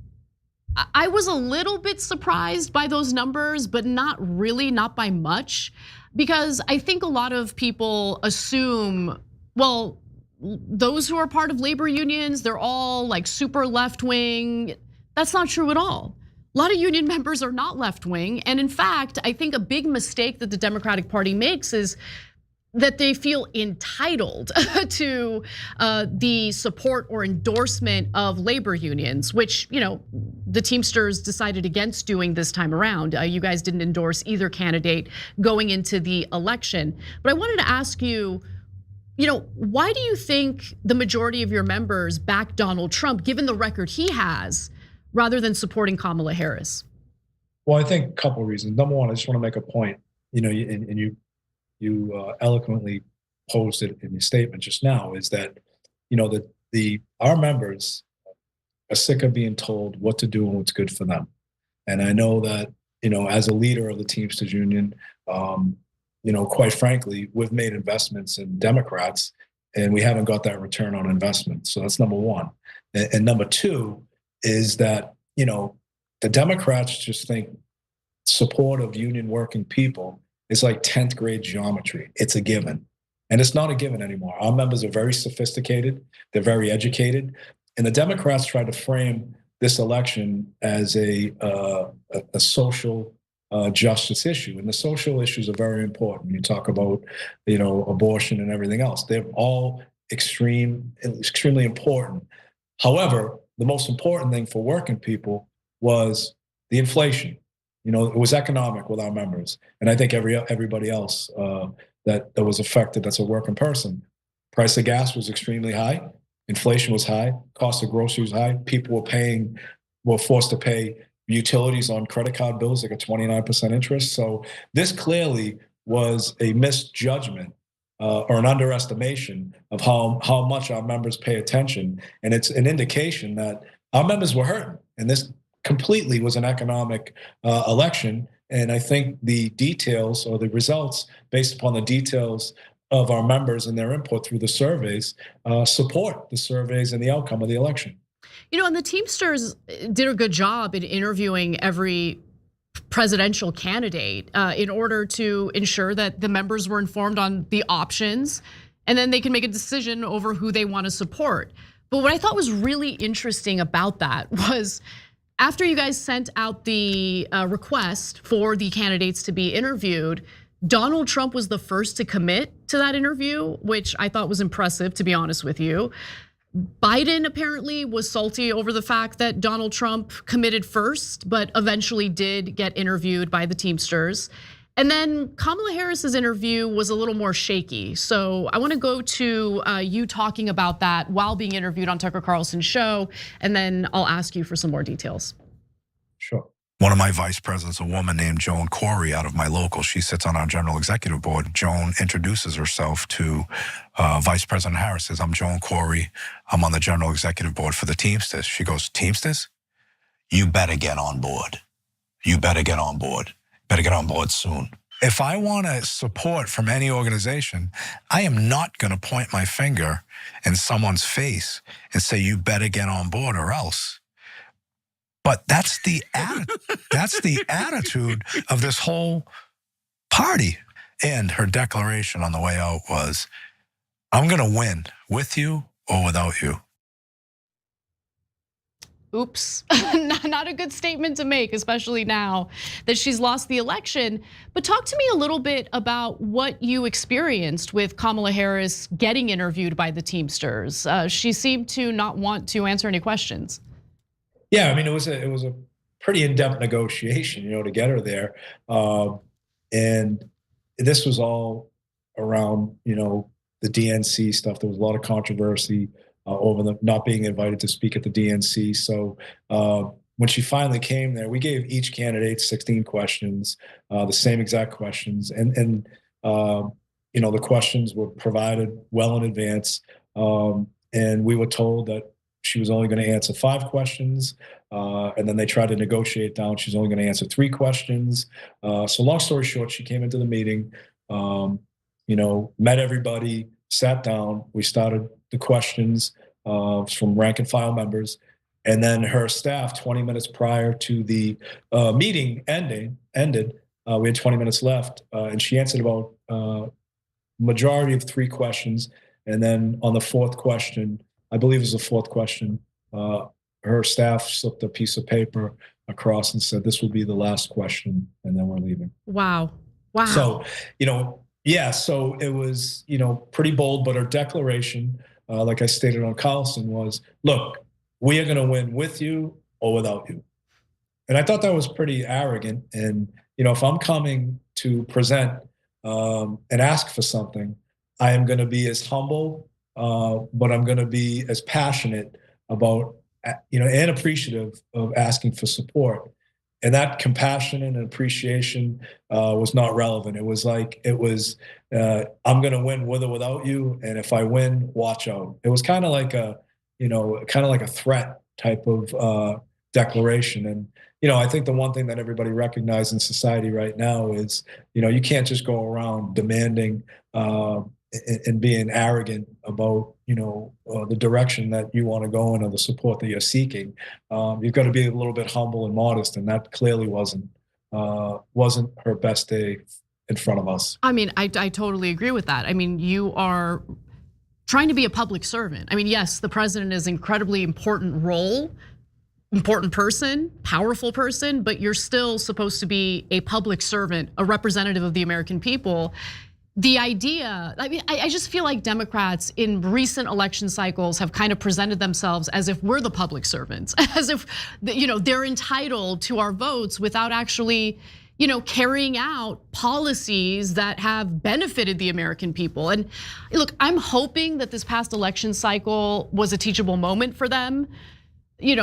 I was a little bit surprised by those numbers, but not really, not by much, because I think a lot of people assume, well, those who are part of labor unions, they're all like super left wing. That's not true at all. A lot of union members are not left wing. And in fact, I think a big mistake that the Democratic Party makes is that they feel entitled to the support or endorsement of labor unions, which the Teamsters decided against doing this time around. You guys didn't endorse either candidate going into the election. But I wanted to ask you, why do you think the majority of your members back Donald Trump, given the record he has, rather than supporting Kamala Harris? Well, I think a couple of reasons. Number one, I just want to make a point. You eloquently posed it in your statement just now, is that our members are sick of being told what to do and what's good for them. And I know that as a leader of the Teamsters Union, quite frankly, we've made investments in Democrats, and we haven't got that return on investment. So that's number one. And number two is that the Democrats just think support of union working people is like 10th grade geometry. It's a given. And it's not a given anymore. Our members are very sophisticated. They're very educated. And the Democrats tried to frame this election as a social justice issue. And the social issues are very important. You talk about, abortion and everything else. They're all extremely important. However, the most important thing for working people was the inflation. It was economic with our members, and I think everybody else that was affected that's a working person. Price of gas was extremely high, inflation was high, cost of groceries was high. People were forced to pay utilities on credit card bills like a 29% interest. So this clearly was a misjudgment or an underestimation of how much our members pay attention, and it's an indication that our members were hurting, and this completely was an economic election. And I think the details or the results based upon the details of our members and their input through the surveys support the surveys and the outcome of the election. And the Teamsters did a good job in interviewing every presidential candidate in order to ensure that the members were informed on the options, and then they can make a decision over who they want to support. But what I thought was really interesting about that was, after you guys sent out the request for the candidates to be interviewed, Donald Trump was the first to commit to that interview, which I thought was impressive, to be honest with you. Biden apparently was salty over the fact that Donald Trump committed first, but eventually did get interviewed by the Teamsters. And then Kamala Harris's interview was a little more shaky. So I want to go to you talking about that while being interviewed on Tucker Carlson's show, and then I'll ask you for some more details. Sure. One of my vice presidents, a woman named Joan Corey out of my local, she sits on our general executive board. Joan introduces herself to Vice President Harris, says, I'm Joan Corey. I'm on the general executive board for the Teamsters. She goes, Teamsters? You better get on board. You better get on board. Better get on board soon. If I want to support from any organization, I am not going to point my finger in someone's face and say, you better get on board or else. But that's the attitude of this whole party. And her declaration on the way out was, I'm going to win with you or without you. Oops, not a good statement to make, especially now that she's lost the election. But talk to me a little bit about what you experienced with Kamala Harris getting interviewed by the Teamsters. She seemed to not want to answer any questions. Yeah, I mean, it was a pretty in-depth negotiation, to get her there, and this was all around, the DNC stuff. There was a lot of controversy over the not being invited to speak at the DNC. So when she finally came there, we gave each candidate 16 questions, the same exact questions, and the questions were provided well in advance, and we were told that she was only going to answer 5 questions, and then they tried to negotiate down. She's only going to answer 3 questions. So long story short, she came into the meeting, met everybody, sat down. We started the questions from rank and file members, and then her staff, 20 minutes prior to the meeting ended. We had 20 minutes left, and she answered about majority of 3 questions, and then on the 4th question, I believe it was the 4th question, her staff slipped a piece of paper across and said, this will be the last question, and then we're leaving. Wow. So, so it was, pretty bold, but her declaration, like I stated on Carlson, was, look, we are gonna win with you or without you. And I thought that was pretty arrogant. And, if I'm coming to present and ask for something, I am gonna be as humble, but I'm going to be as passionate about, and appreciative of asking for support. And that compassion and appreciation was not relevant. It was like, I'm going to win with or without you. And if I win, watch out. It was kind of like a threat type of declaration. And, I think the one thing that everybody recognizes in society right now is, you can't just go around demanding and being arrogant about, the direction that you want to go in or the support that you're seeking. You've got to be a little bit humble and modest, and that clearly wasn't her best day in front of us. I mean, I totally agree with that. I mean, you are trying to be a public servant. I mean, yes, the president is an incredibly important role, important person, powerful person, but you're still supposed to be a public servant, a representative of the American people. The idea, I just feel like Democrats in recent election cycles have kind of presented themselves as if we're the public servants, as if they're entitled to our votes without actually carrying out policies that have benefited the American people. And look, I'm hoping that this past election cycle was a teachable moment for them.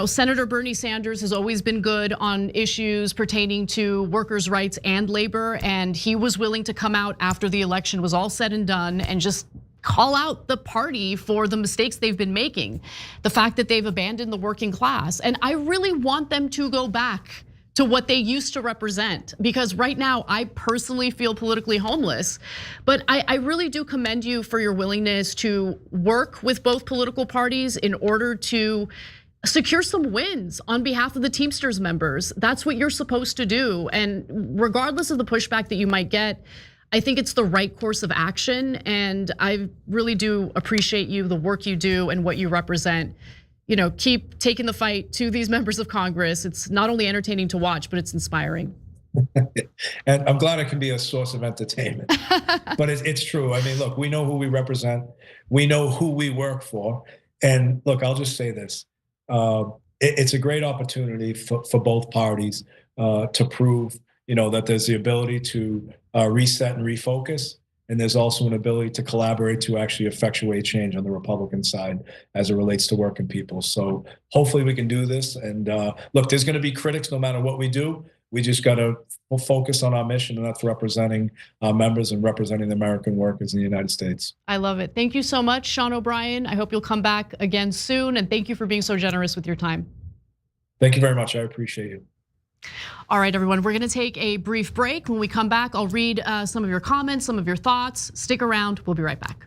Senator Bernie Sanders has always been good on issues pertaining to workers' rights and labor, and he was willing to come out after the election was all said and done and just call out the party for the mistakes they've been making, the fact that they've abandoned the working class. And I really want them to go back to what they used to represent, because right now I personally feel politically homeless. But I really do commend you for your willingness to work with both political parties in order to secure some wins on behalf of the Teamsters members. That's what you're supposed to do. And regardless of the pushback that you might get, I think it's the right course of action. And I really do appreciate you, the work you do and what you represent. Keep taking the fight to these members of Congress. It's not only entertaining to watch, but it's inspiring. And I'm glad it can be a source of entertainment. But it's true. I mean, look, we know who we represent. We know who we work for. And look, I'll just say this. It's a great opportunity for both parties to prove, that there's the ability to reset and refocus. And there's also an ability to collaborate to actually effectuate change on the Republican side as it relates to working people. So hopefully we can do this. And look, there's going to be critics no matter what we do. We just got to focus on our mission, and that's representing our members and representing the American workers in the United States. I love it. Thank you so much, Sean O'Brien. I hope you'll come back again soon. And thank you for being so generous with your time. Thank you very much. I appreciate you. All right, everyone, we're gonna take a brief break. When we come back, I'll read some of your comments, some of your thoughts. Stick around, we'll be right back.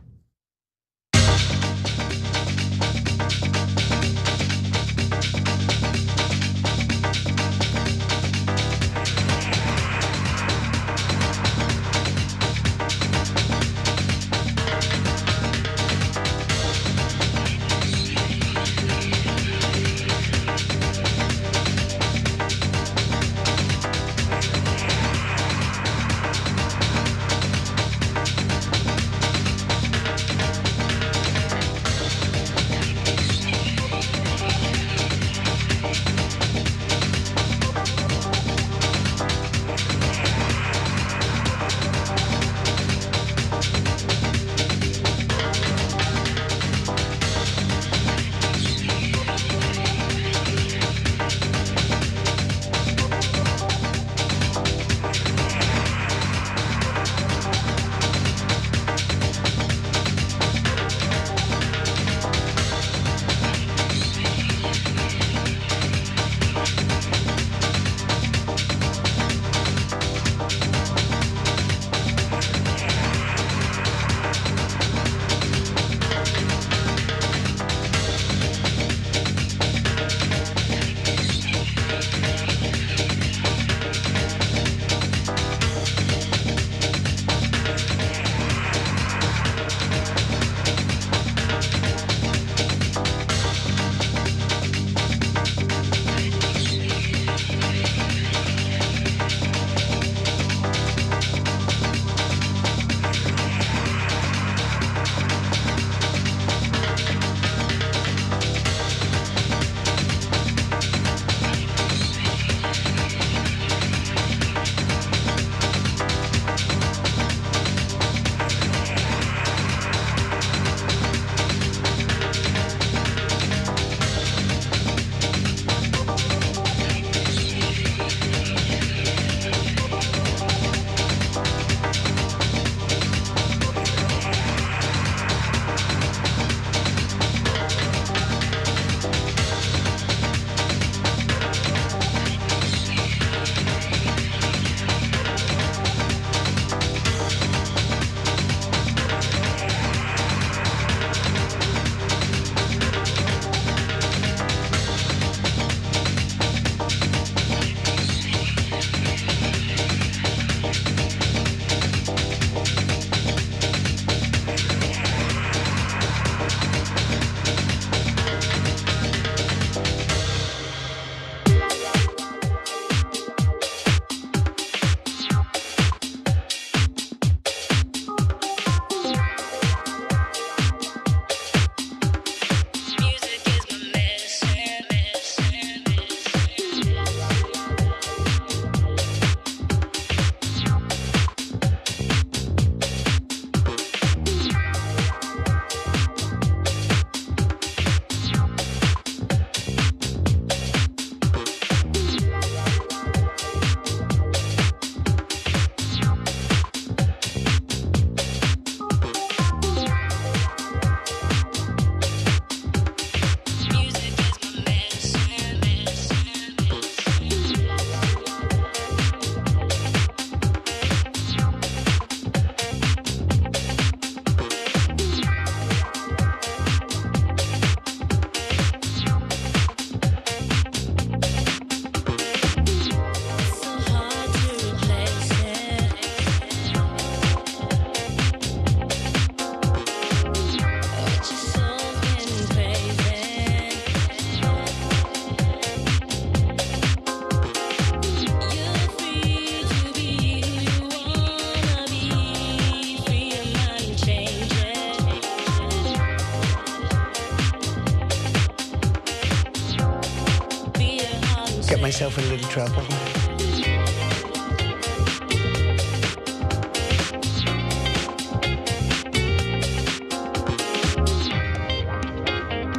Get myself in a little trouble.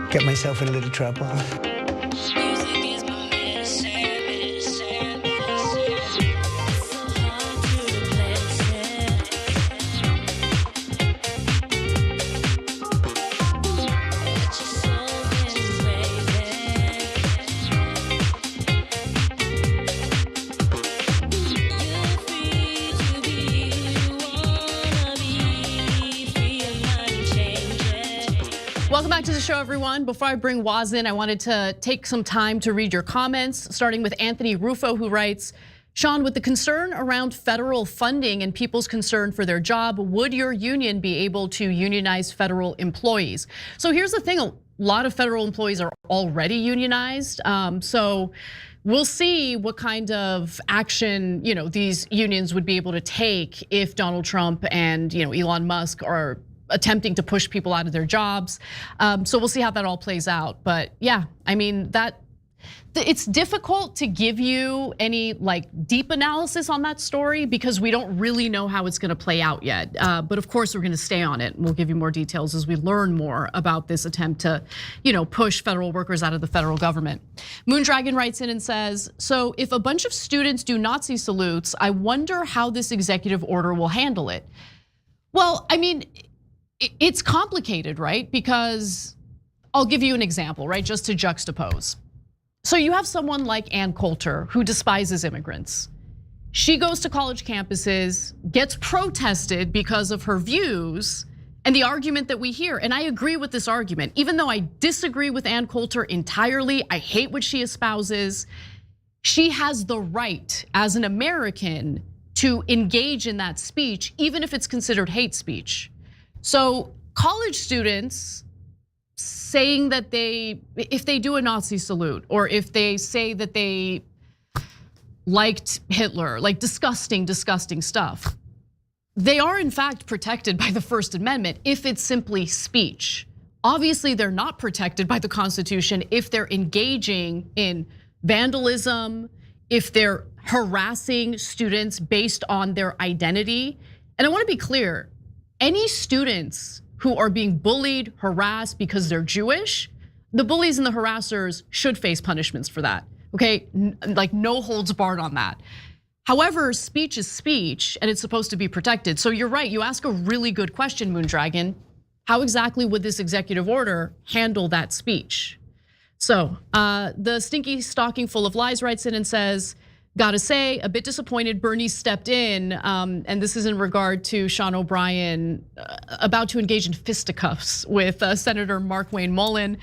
Get myself in a little trouble. Welcome back to the show, everyone. Before I bring Wos in, I wanted to take some time to read your comments, starting with Anthony Rufo, who writes, Sean, with the concern around federal funding and people's concern for their job, would your union be able to unionize federal employees? So here's the thing, a lot of federal employees are already unionized. So we'll see what kind of action these unions would be able to take if Donald Trump and Elon Musk are attempting to push people out of their jobs. So we'll see how that all plays out. But yeah, I mean, it's difficult to give you any deep analysis on that story because we don't really know how it's gonna play out yet. But of course, we're gonna stay on it. And we'll give you more details as we learn more about this attempt to push federal workers out of the federal government. Moondragon writes in and says, so if a bunch of students do Nazi salutes, I wonder how this executive order will handle it. Well, I mean, it's complicated, right? Because I'll give you an example, right? Just to juxtapose. So you have someone like Ann Coulter who despises immigrants. She goes to college campuses, gets protested because of her views and the argument that we hear. And I agree with this argument, even though I disagree with Ann Coulter entirely. I hate what she espouses. She has the right as an American to engage in that speech, even if it's considered hate speech. So college students saying that if they do a Nazi salute, or if they say that they liked Hitler, like disgusting stuff, they are in fact protected by the First Amendment if it's simply speech. Obviously, they're not protected by the Constitution if they're engaging in vandalism, if they're harassing students based on their identity. And I wanna be clear, any students who are being bullied, harassed because they're Jewish, the bullies and the harassers should face punishments for that, okay? Like no holds barred on that. However, speech is speech and it's supposed to be protected. So you're right, you ask a really good question, Moondragon. How exactly would this executive order handle that speech? So the stinky stocking full of lies writes in and says, gotta say, a bit disappointed Bernie stepped in, and this is in regard to Sean O'Brien about to engage in fisticuffs with Senator Mark Wayne Mullen.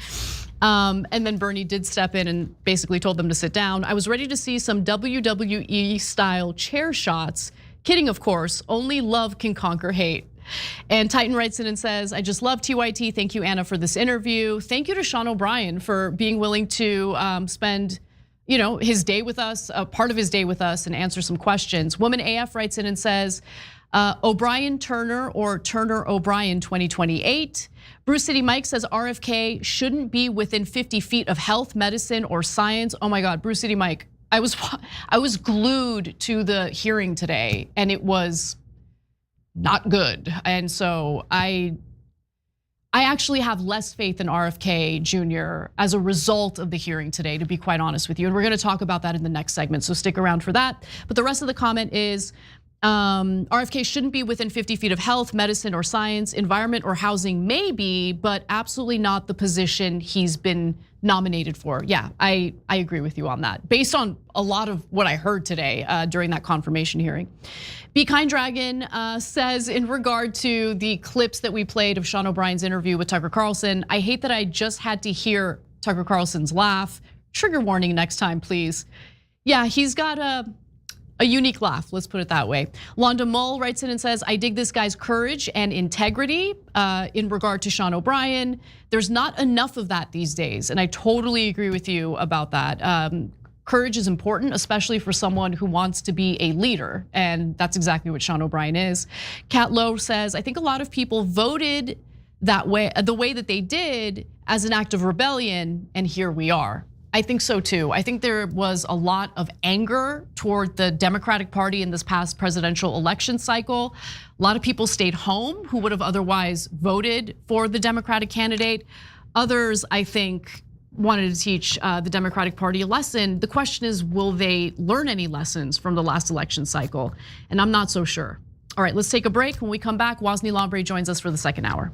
And then Bernie did step in and basically told them to sit down. I was ready to see some WWE style chair shots. Kidding, of course, only love can conquer hate. And Titan writes in and says, I just love TYT. Thank you, Anna, for this interview. Thank you to Sean O'Brien for being willing to spend his day with us, a part of his day with us, and answer some questions. Woman AF writes in and says, O'Brien Turner or Turner O'Brien 2028. Bruce City Mike says RFK shouldn't be within 50 feet of health, medicine, or science. Oh my God, Bruce City Mike, I was glued to the hearing today, and it was not good. And so I actually have less faith in RFK Jr. as a result of the hearing today, to be quite honest with you. And we're gonna talk about that in the next segment, so stick around for that. But the rest of the comment is, RFK shouldn't be within 50 feet of health, medicine, or science, environment, or housing maybe, but absolutely not the position he's been nominated for. Yeah, I agree with you on that, based on a lot of what I heard today during that confirmation hearing. Be Kind Dragon says, in regard to the clips that we played of Sean O'Brien's interview with Tucker Carlson, I hate that I just had to hear Tucker Carlson's laugh. Trigger warning next time, please. Yeah, he's got a unique laugh, let's put it that way. Londa Mull writes in and says, I dig this guy's courage and integrity in regard to Sean O'Brien. There's not enough of that these days, and I totally agree with you about that. Courage is important, especially for someone who wants to be a leader, and that's exactly what Sean O'Brien is. Kat Lowe says, I think a lot of people voted that way, the way that they did, as an act of rebellion, and here we are. I think so too. I think there was a lot of anger toward the Democratic Party in this past presidential election cycle. A lot of people stayed home who would have otherwise voted for the Democratic candidate. Others, I think, wanted to teach the Democratic Party a lesson. The question is, will they learn any lessons from the last election cycle? And I'm not so sure. All right, let's take a break. When we come back, Wosny Lambre joins us for the second hour.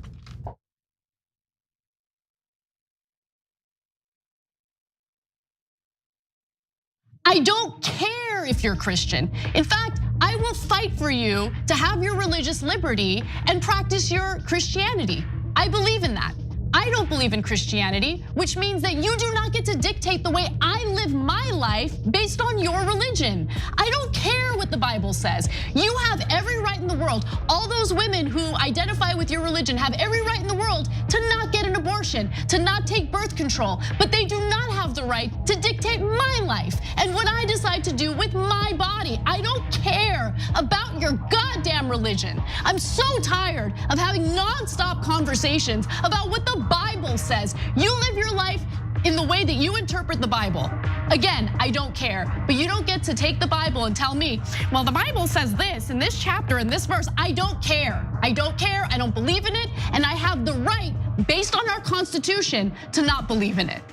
I don't care if you're Christian. In fact, I will fight for you to have your religious liberty and practice your Christianity. I believe in that. I don't believe in Christianity, which means that you do not get to dictate the way I live my life based on your religion. I don't care what the Bible says. You have every right in the world. All those women who identify with your religion have every right in the world to not get an abortion, to not take birth control, but they do not have the right to dictate my life and what I decide to do with my body. I don't care about your goddamn religion. I'm so tired of having nonstop conversations about what the Bible says. You live your life in the way that you interpret the Bible. Again, I don't care, but you don't get to take the Bible and tell me, well, the Bible says this in this chapter, in this verse. I don't care. I don't care. I don't believe in it. And I have the right, based on our Constitution, to not believe in it.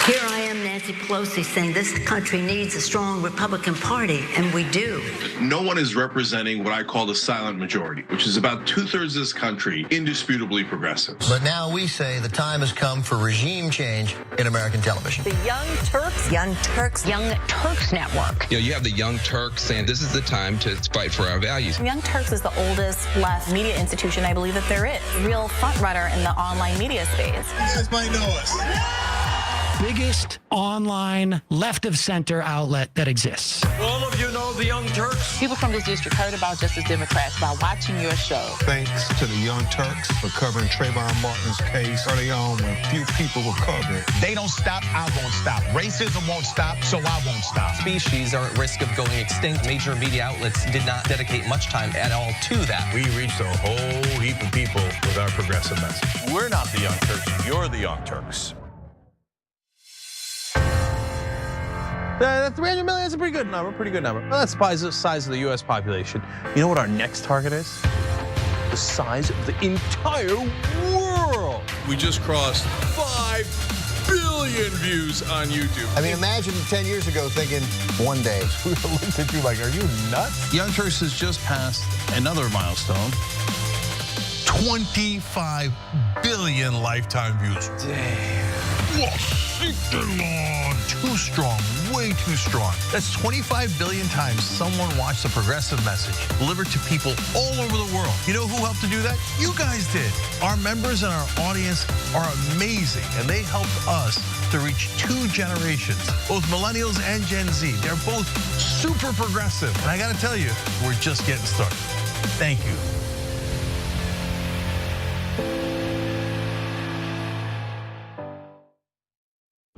Here I am, Nancy Pelosi, saying this country needs a strong Republican Party, and we do. No one is representing what I call the silent majority, which is about 2/3 of this country, indisputably progressive. But now we say the time has come for regime change in American television. The Young Turks Network. You know, you have the Young Turks saying this is the time to fight for our values. Young Turks is the oldest left media institution I believe that there is. Real front runner in the online media space. You guys might know us. Biggest online left of center outlet that exists. All of you know the Young Turks. People from this district heard about Justice Democrats by watching your show. Thanks to the Young Turks for covering Trayvon Martin's case early on when few people were covering. They don't stop, I won't stop. Racism won't stop, so I won't stop. Species are at risk of going extinct. Major media outlets did not dedicate much time at all to that. We reached a whole heap of people with our progressive message. We're not the Young Turks, you're the Young Turks. That 300 million is a pretty good number, Well, that's the size of the US population. You know what our next target is? The size of the entire world. We just crossed 5 billion views on YouTube. I mean, imagine 10 years ago thinking one day. We looked at you like, are you nuts? Young Turks has just passed another milestone. 25 billion lifetime views. Damn. Too strong, way too strong. That's 25 billion times someone watched the progressive message delivered to people all over the world. You know who helped to do that? You guys did. Our members and our audience are amazing, and they helped us to reach 2 generations, both millennials and Gen Z. They're both super progressive. And I gotta tell you, we're just getting started. Thank you.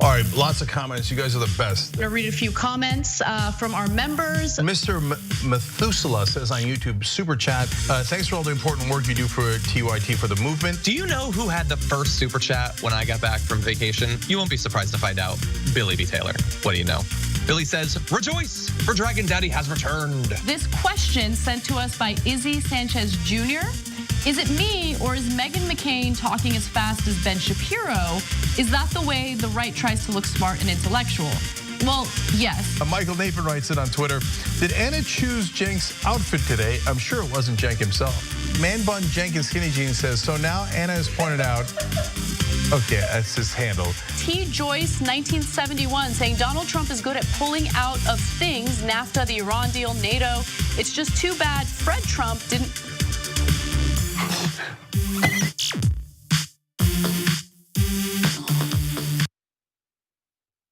All right, lots of comments. You guys are the best. I'm gonna read a few comments from our members. Mr. Methuselah says on YouTube, super chat, thanks for all the important work you do for TYT for the movement. Do you know who had the first super chat when I got back from vacation? You won't be surprised to find out. Billy B. Taylor. What do you know? Billy says, rejoice, for Dragon Daddy has returned. This question sent to us by Izzy Sanchez Jr. Is it me, or is Meghan McCain talking as fast as Ben Shapiro? Is that the way the right tries to look smart and intellectual? Well, yes. Michael Nathan writes it on Twitter. Did Anna choose Cenk's outfit today? I'm sure it wasn't Cenk himself. Man Bun Cenk and Skinny Jeans says, so now Anna has pointed out, okay, that's his handle. T. Joyce, 1971, saying Donald Trump is good at pulling out of things, NAFTA, the Iran deal, NATO. It's just too bad Fred Trump didn't.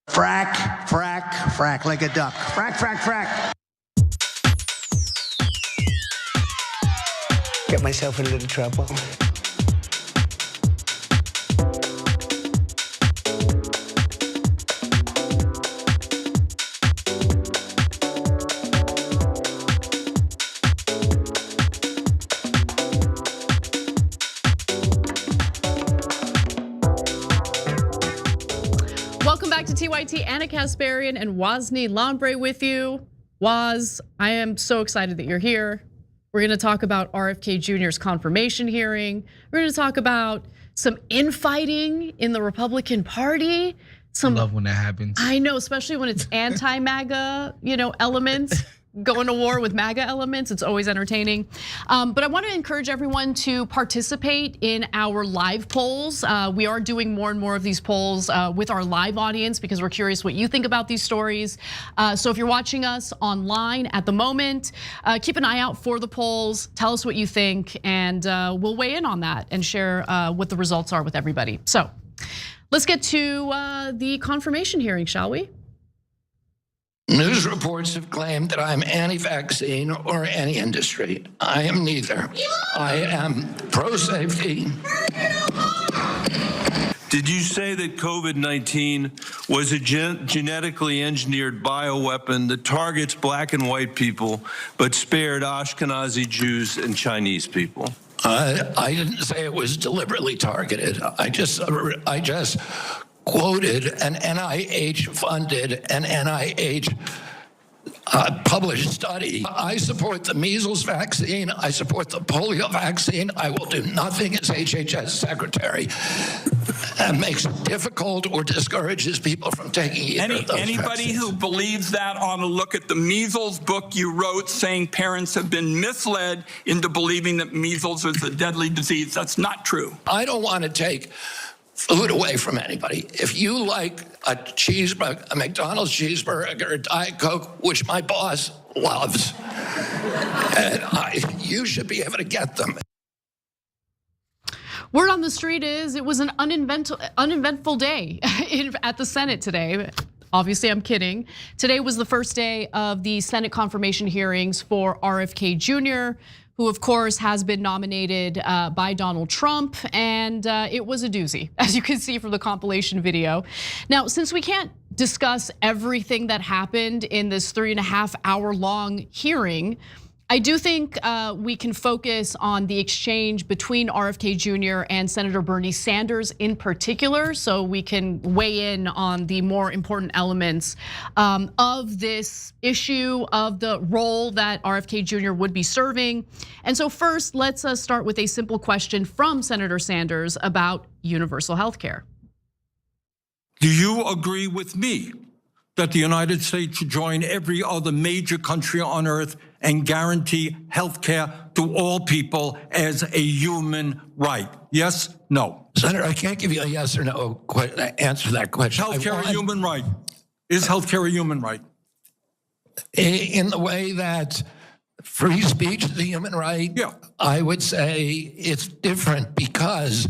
Frack, frack, frack, like a duck. Frack, frack, frack. Get myself in a little trouble. to TYT. Ana Kasparian and Wosny Lambre with you. Woz, I am so excited that you're here. We're gonna talk about RFK Jr.'s confirmation hearing. We're gonna talk about some infighting in the Republican Party. I love when that happens. I know, especially when it's anti-MAGA, elements. Going to war with MAGA elements, it's always entertaining. But I want to encourage everyone to participate in our live polls. We are doing more and more of these polls with our live audience because we're curious what you think about these stories. So if you're watching us online at the moment, keep an eye out for the polls. Tell us what you think, and we'll weigh in on that and share what the results are with everybody. So let's get to the confirmation hearing, shall we? News reports have claimed that I'm anti-vaccine or anti-industry. I am neither. I am pro-safety. Did you say that COVID-19 was a genetically engineered bioweapon that targets black and white people, but spared Ashkenazi Jews and Chinese people? I didn't say it was deliberately targeted. I just quoted an NIH-funded and NIH published study. I support the measles vaccine. I support the polio vaccine. I will do nothing as HHS secretary that makes it difficult or discourages people from taking either of those Anybody vaccines. who believes that ought to look at the measles book you wrote saying parents have been misled into believing that measles is a deadly disease. That's not true. I don't want to take food away from anybody. If you like a cheeseburger, a McDonald's cheeseburger, or Diet Coke, which my boss loves, you should be able to get them. Word on the street is it was an uneventful day at the Senate today. Obviously, I'm kidding. Today was the first day of the Senate confirmation hearings for RFK Jr., who of course has been nominated by Donald Trump, and it was a doozy, as you can see from the compilation video. Now, since we can't discuss everything that happened in this 3.5 hour long hearing, I do think we can focus on the exchange between RFK Jr. and Senator Bernie Sanders in particular, so we can weigh in on the more important elements of this issue, of the role that RFK Jr. would be serving. And so first, let's start with a simple question from Senator Sanders about universal health care. Do you agree with me that the United States should join every other major country on earth and guarantee health care to all people as a human right? Yes, no? Senator, I can't give you a yes or no answer to that question. Health care a human right? Is health care a human right? In the way that free speech is a human right, yeah. I would say it's different because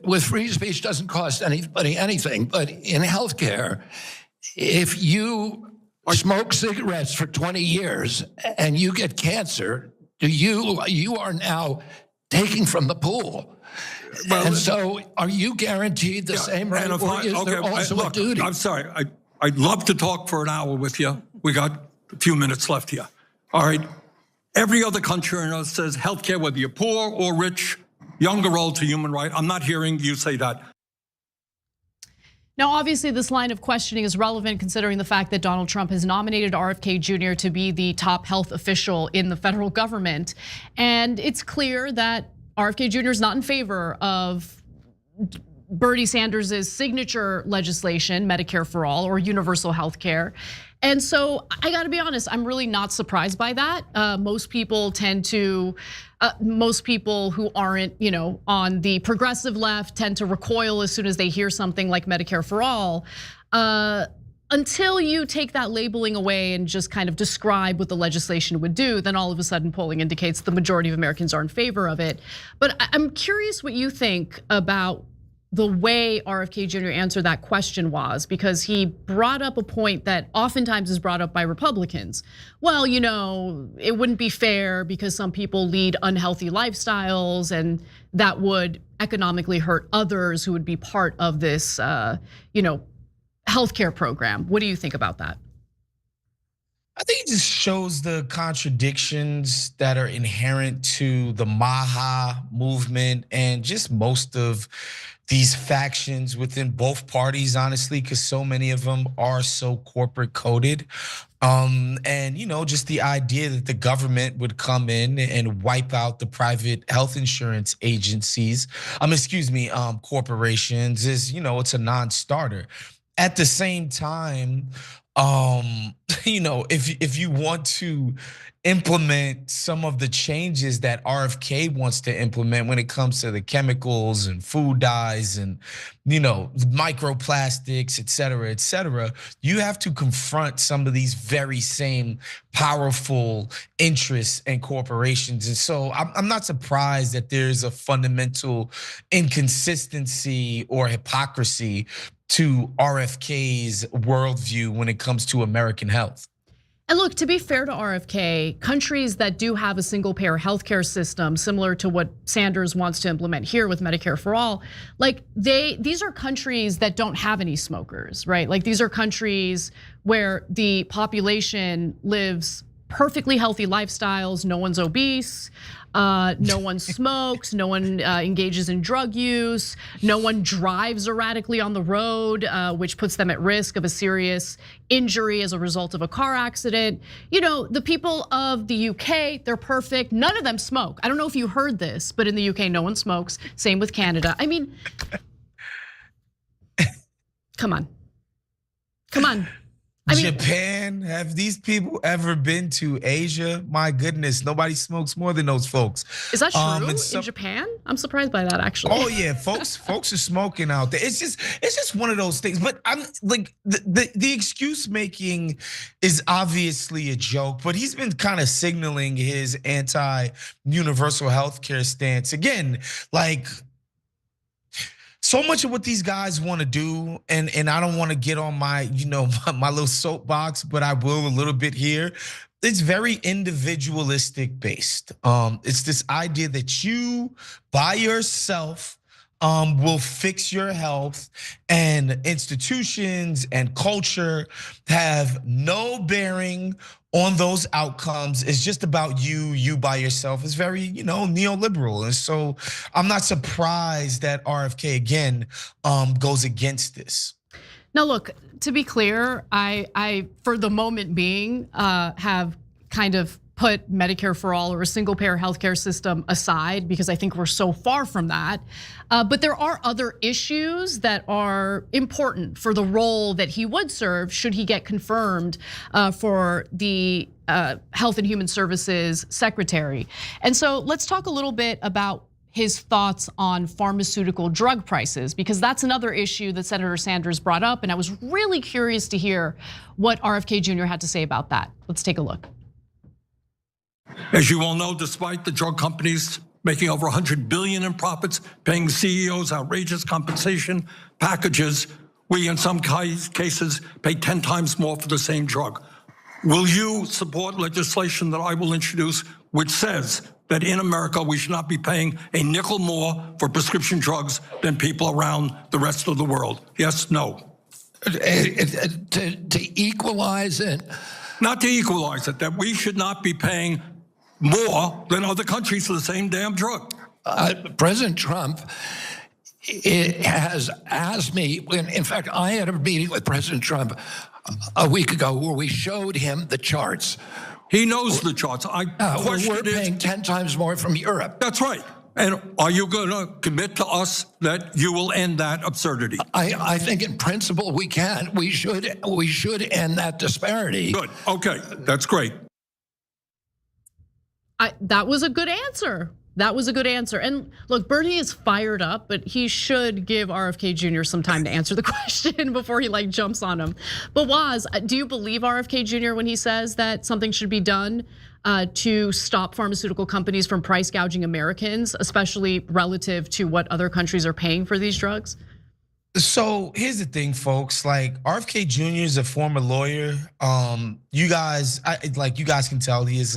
with free speech doesn't cost anybody anything, but in healthcare, if you smoke cigarettes for 20 years and you get cancer, you are now taking from the pool. Well, and so are you guaranteed the same right, or is there also a duty? I'm sorry, I'd love to talk for an hour with you. We got a few minutes left here. All right, every other country on earth says healthcare, whether you're poor or rich, young or old, is a human right. I'm not hearing you say that. Now, obviously, this line of questioning is relevant considering the fact that Donald Trump has nominated RFK Jr. to be the top health official in the federal government. And it's clear that RFK Jr. is not in favor of Bernie Sanders' signature legislation, Medicare for All, or universal health care. And so I gotta be honest, I'm really not surprised by that. Most people who aren't, on the progressive left tend to recoil as soon as they hear something like Medicare for All. Until you take that labeling away and just kind of describe what the legislation would do, then all of a sudden polling indicates the majority of Americans are in favor of it. But I'm curious what you think about the way RFK Jr. answered that question was, because he brought up a point that oftentimes is brought up by Republicans. Well, it wouldn't be fair because some people lead unhealthy lifestyles and that would economically hurt others who would be part of this, healthcare program. What do you think about that? I think it just shows the contradictions that are inherent to the MAGA movement and just most of these factions within both parties, honestly, because so many of them are so corporate coded. And just the idea that the government would come in and wipe out the private health insurance agencies, corporations is, it's a non-starter. At the same time, if you want to implement some of the changes that RFK wants to implement when it comes to the chemicals and food dyes and, microplastics, et cetera, you have to confront some of these very same powerful interests and corporations. And so I'm not surprised that there's a fundamental inconsistency or hypocrisy to RFK's worldview when it comes to American health. And look, to be fair to RFK, countries that do have a single payer healthcare system, similar to what Sanders wants to implement here with Medicare for all, these are countries that don't have any smokers, right? Like these are countries where the population lives perfectly healthy lifestyles, no one's obese, no one smokes, no one engages in drug use, no one drives erratically on the road, which puts them at risk of a serious injury as a result of a car accident. The people of the UK, they're perfect. None of them smoke. I don't know if you heard this, but in the UK, no one smokes. Same with Canada. I mean, come on. Japan, have these people ever been to Asia? My goodness, nobody smokes more than those folks. Is that true in Japan? I'm surprised by that, actually. Oh yeah, folks are smoking out there. It's just one of those things. But I'm like the excuse making is obviously a joke, but he's been kind of signaling his anti-universal healthcare stance again, like. So much of what these guys want to do, and I don't want to get on my, my little soapbox, but I will a little bit here. It's very individualistic based. It's this idea that you by yourself will fix your health, and institutions and culture have no bearing on those outcomes. It's just about you by yourself. It's very, neoliberal. And so I'm not surprised that RFK again goes against this. Now look, to be clear, I for the moment being have kind of put Medicare for all or a single payer healthcare system aside because I think we're so far from that. But there are other issues that are important for the role that he would serve should he get confirmed for the Health and Human Services Secretary. And so let's talk a little bit about his thoughts on pharmaceutical drug prices, because that's another issue that Senator Sanders brought up. And I was really curious to hear what RFK Jr. had to say about that. Let's take a look. As you all know, despite the drug companies making over $100 billion in profits, paying CEOs outrageous compensation packages, we in some cases pay 10 times more for the same drug. Will you support legislation that I will introduce which says that in America we should not be paying a nickel more for prescription drugs than people around the rest of the world? Yes, no? To equalize it? Not to equalize it, that we should not be paying more than other countries for the same damn drug. President Trump has asked me, in fact, I had a meeting with President Trump a week ago where we showed him the charts. He knows the charts. We're paying 10 times more from Europe. That's right. And are you going to commit to us that you will end that absurdity? I think in principle we can. We should end that disparity. Good. Okay. That's great. That was a good answer. That was a good answer. And look, Bernie is fired up, but he should give RFK Jr. some time to answer the question before he jumps on him. But Woz, do you believe RFK Jr. when he says that something should be done to stop pharmaceutical companies from price gouging Americans, especially relative to what other countries are paying for these drugs? So here's the thing, folks. Like RFK Jr. is a former lawyer. You guys, you guys can tell he is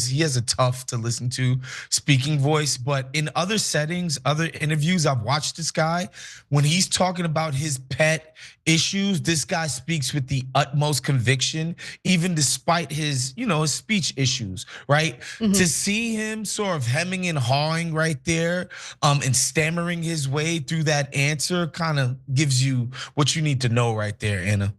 he has a tough to listen to speaking voice. But in other settings, other interviews, I've watched this guy when he's talking about his pet issues, this guy speaks with the utmost conviction, even despite his, his speech issues, right? To see him sort of hemming and hawing right there, and stammering his way through that answer kind of gives you what you need to know right there, Anna.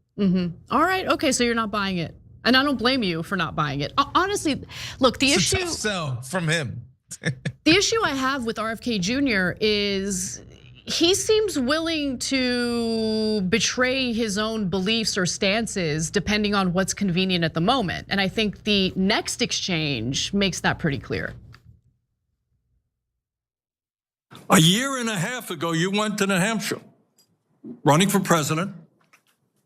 All right, okay, so you're not buying it. And I don't blame you for not buying it. Honestly, look, the It's a issue- tough sell from him. The issue I have with RFK Jr. is he seems willing to betray his own beliefs or stances depending on what's convenient at the moment. And I think the next exchange makes that pretty clear. A year and a half ago, you went to New Hampshire, running for president,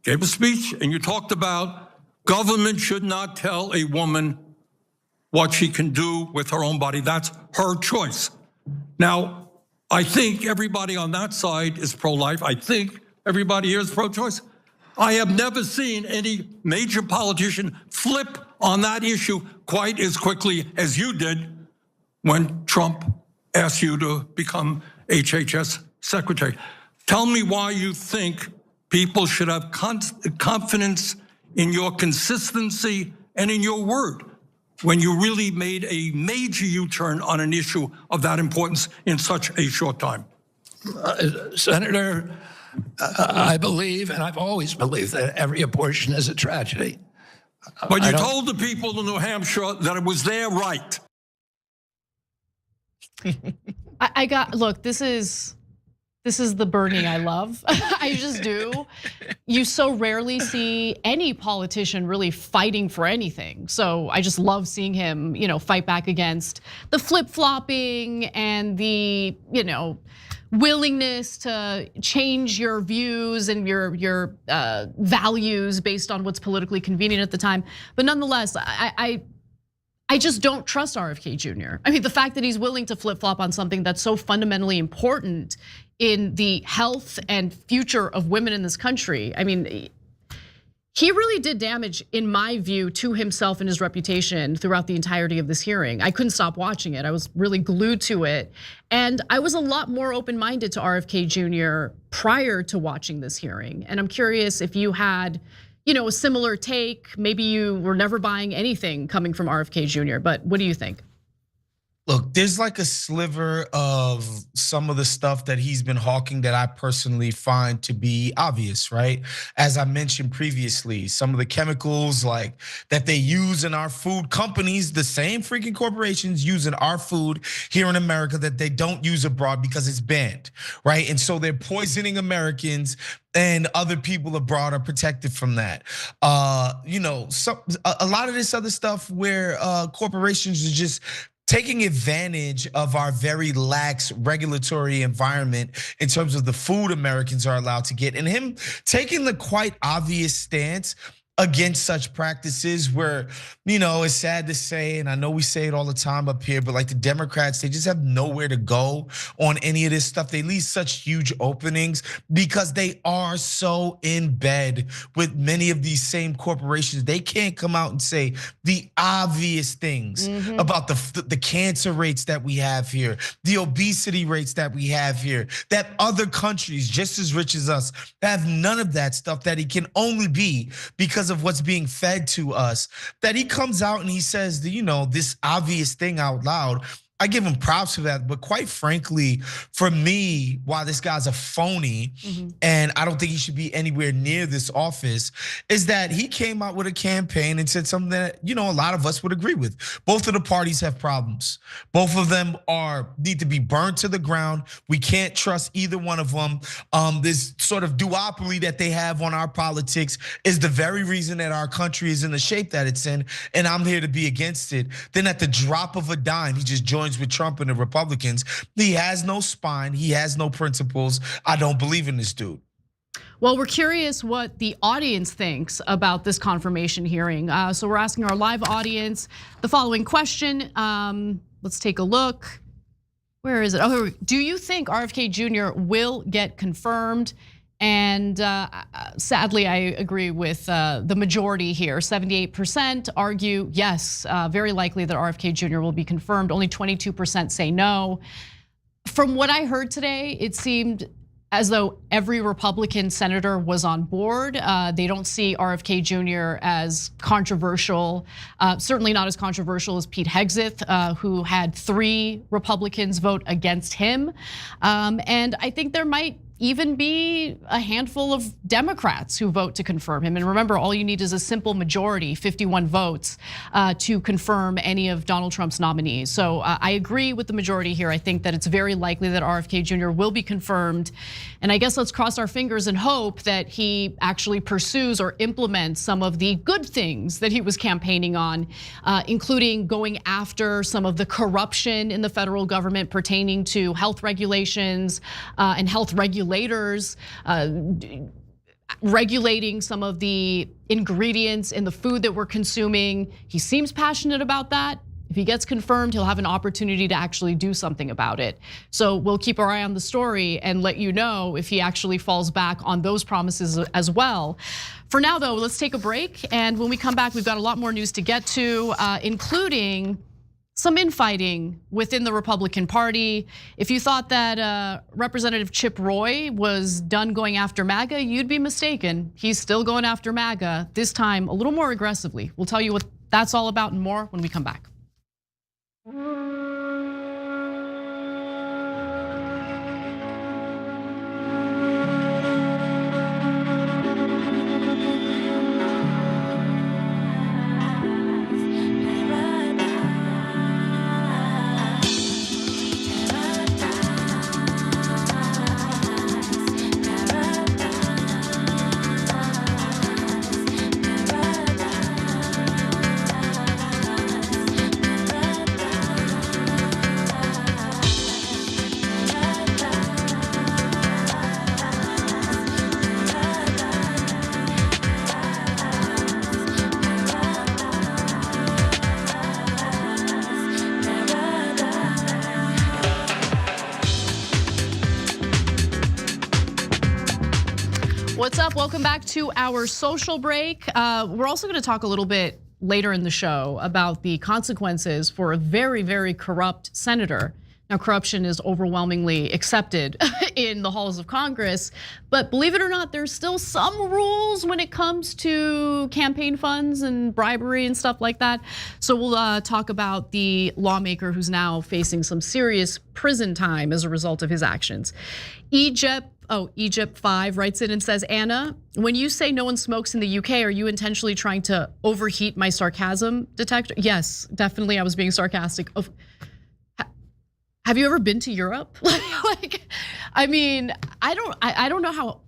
gave a speech, and you talked about government should not tell a woman what she can do with her own body. That's her choice. Now, I think everybody on that side is pro-life. I think everybody here is pro-choice. I have never seen any major politician flip on that issue quite as quickly as you did when Trump asked you to become HHS secretary. Tell me why you think people should have confidence in your consistency and in your word when you really made a major U-turn on an issue of that importance in such a short time. Senator, I believe, and I've always believed, that every abortion is a tragedy. But you told the people in New Hampshire that it was their right. Look, this is the Bernie I love. I just do. You so rarely see any politician really fighting for anything. So I just love seeing him, fight back against the flip-flopping and the, willingness to change your views and your values based on what's politically convenient at the time. But nonetheless, I just don't trust RFK Jr. I mean, the fact that he's willing to flip-flop on something that's so fundamentally important in the health and future of women in this country. I mean, he really did damage, in my view, to himself and his reputation throughout the entirety of this hearing. I couldn't stop watching it. I was really glued to it. And I was a lot more open-minded to RFK Jr. prior to watching this hearing. And I'm curious if you had, a similar take. Maybe you were never buying anything coming from RFK Jr., but what do you think? Look, there's like a sliver of some of the stuff that he's been hawking that I personally find to be obvious, right? As I mentioned previously, some of the chemicals like that they use in our food companies, the same freaking corporations use in our food here in America that they don't use abroad because it's banned, right? And so they're poisoning Americans and other people abroad are protected from that. A lot of this other stuff where corporations are just taking advantage of our very lax regulatory environment in terms of the food Americans are allowed to get, and him taking the quite obvious stance against such practices where, it's sad to say, and I know we say it all the time up here, but like the Democrats, they just have nowhere to go on any of this stuff. They leave such huge openings because they are so in bed with many of these same corporations. They can't come out and say the obvious things about the cancer rates that we have here, the obesity rates that we have here, that other countries just as rich as us have none of that stuff, that it can only be because of what's being fed to us, that he comes out and he says, this obvious thing out loud. I give him props for that, but quite frankly, for me, while this guy's a phony and I don't think he should be anywhere near this office, is that he came out with a campaign and said something that, a lot of us would agree with. Both of the parties have problems. Both of them need to be burned to the ground. We can't trust either one of them. This sort of duopoly that they have on our politics is the very reason that our country is in the shape that it's in, and I'm here to be against it. Then at the drop of a dime, he just joins with Trump and the Republicans. He has no spine, he has no principles. I don't believe in this dude. Well, we're curious what the audience thinks about this confirmation hearing. So we're asking our live audience the following question. Let's take a look. Where is it? Oh, do you think RFK Jr. will get confirmed? And sadly, I agree with the majority here. 78% argue yes, very likely that RFK Jr. will be confirmed. Only 22% say no. From what I heard today, it seemed as though every Republican senator was on board. They don't see RFK Jr. as controversial, certainly not as controversial as Pete Hegseth, who had 3 Republicans vote against him. And I think there might even be a handful of Democrats who vote to confirm him. And remember, all you need is a simple majority, 51 votes, to confirm any of Donald Trump's nominees. So I agree with the majority here. I think that it's very likely that RFK Jr. will be confirmed. And I guess let's cross our fingers and hope that he actually pursues or implements some of the good things that he was campaigning on, including going after some of the corruption in the federal government pertaining to health regulations and health regulators, regulating some of the ingredients in the food that we're consuming. He seems passionate about that. If he gets confirmed, he'll have an opportunity to actually do something about it. So we'll keep our eye on the story and let you know if he actually falls back on those promises as well. For now, though, let's take a break. And when we come back, we've got a lot more news to get to, including some infighting within the Republican Party. If you thought that Representative Chip Roy was done going after MAGA, you'd be mistaken. He's still going after MAGA, this time a little more aggressively. We'll tell you what that's all about and more when we come back. What's up? Welcome back to our social break. We're also going to talk a little bit later in the show about the consequences for a very, very corrupt senator. Now, corruption is overwhelmingly accepted in the halls of Congress, but believe it or not, there's still some rules when it comes to campaign funds and bribery and stuff like that. So we'll talk about the lawmaker who's now facing some serious prison time as a result of his actions. Egypt 5 writes in and says, Anna, when you say no one smokes in the UK, are you intentionally trying to overheat my sarcasm detector? Yes, definitely I was being sarcastic. Have you ever been to Europe? I mean, I don't know how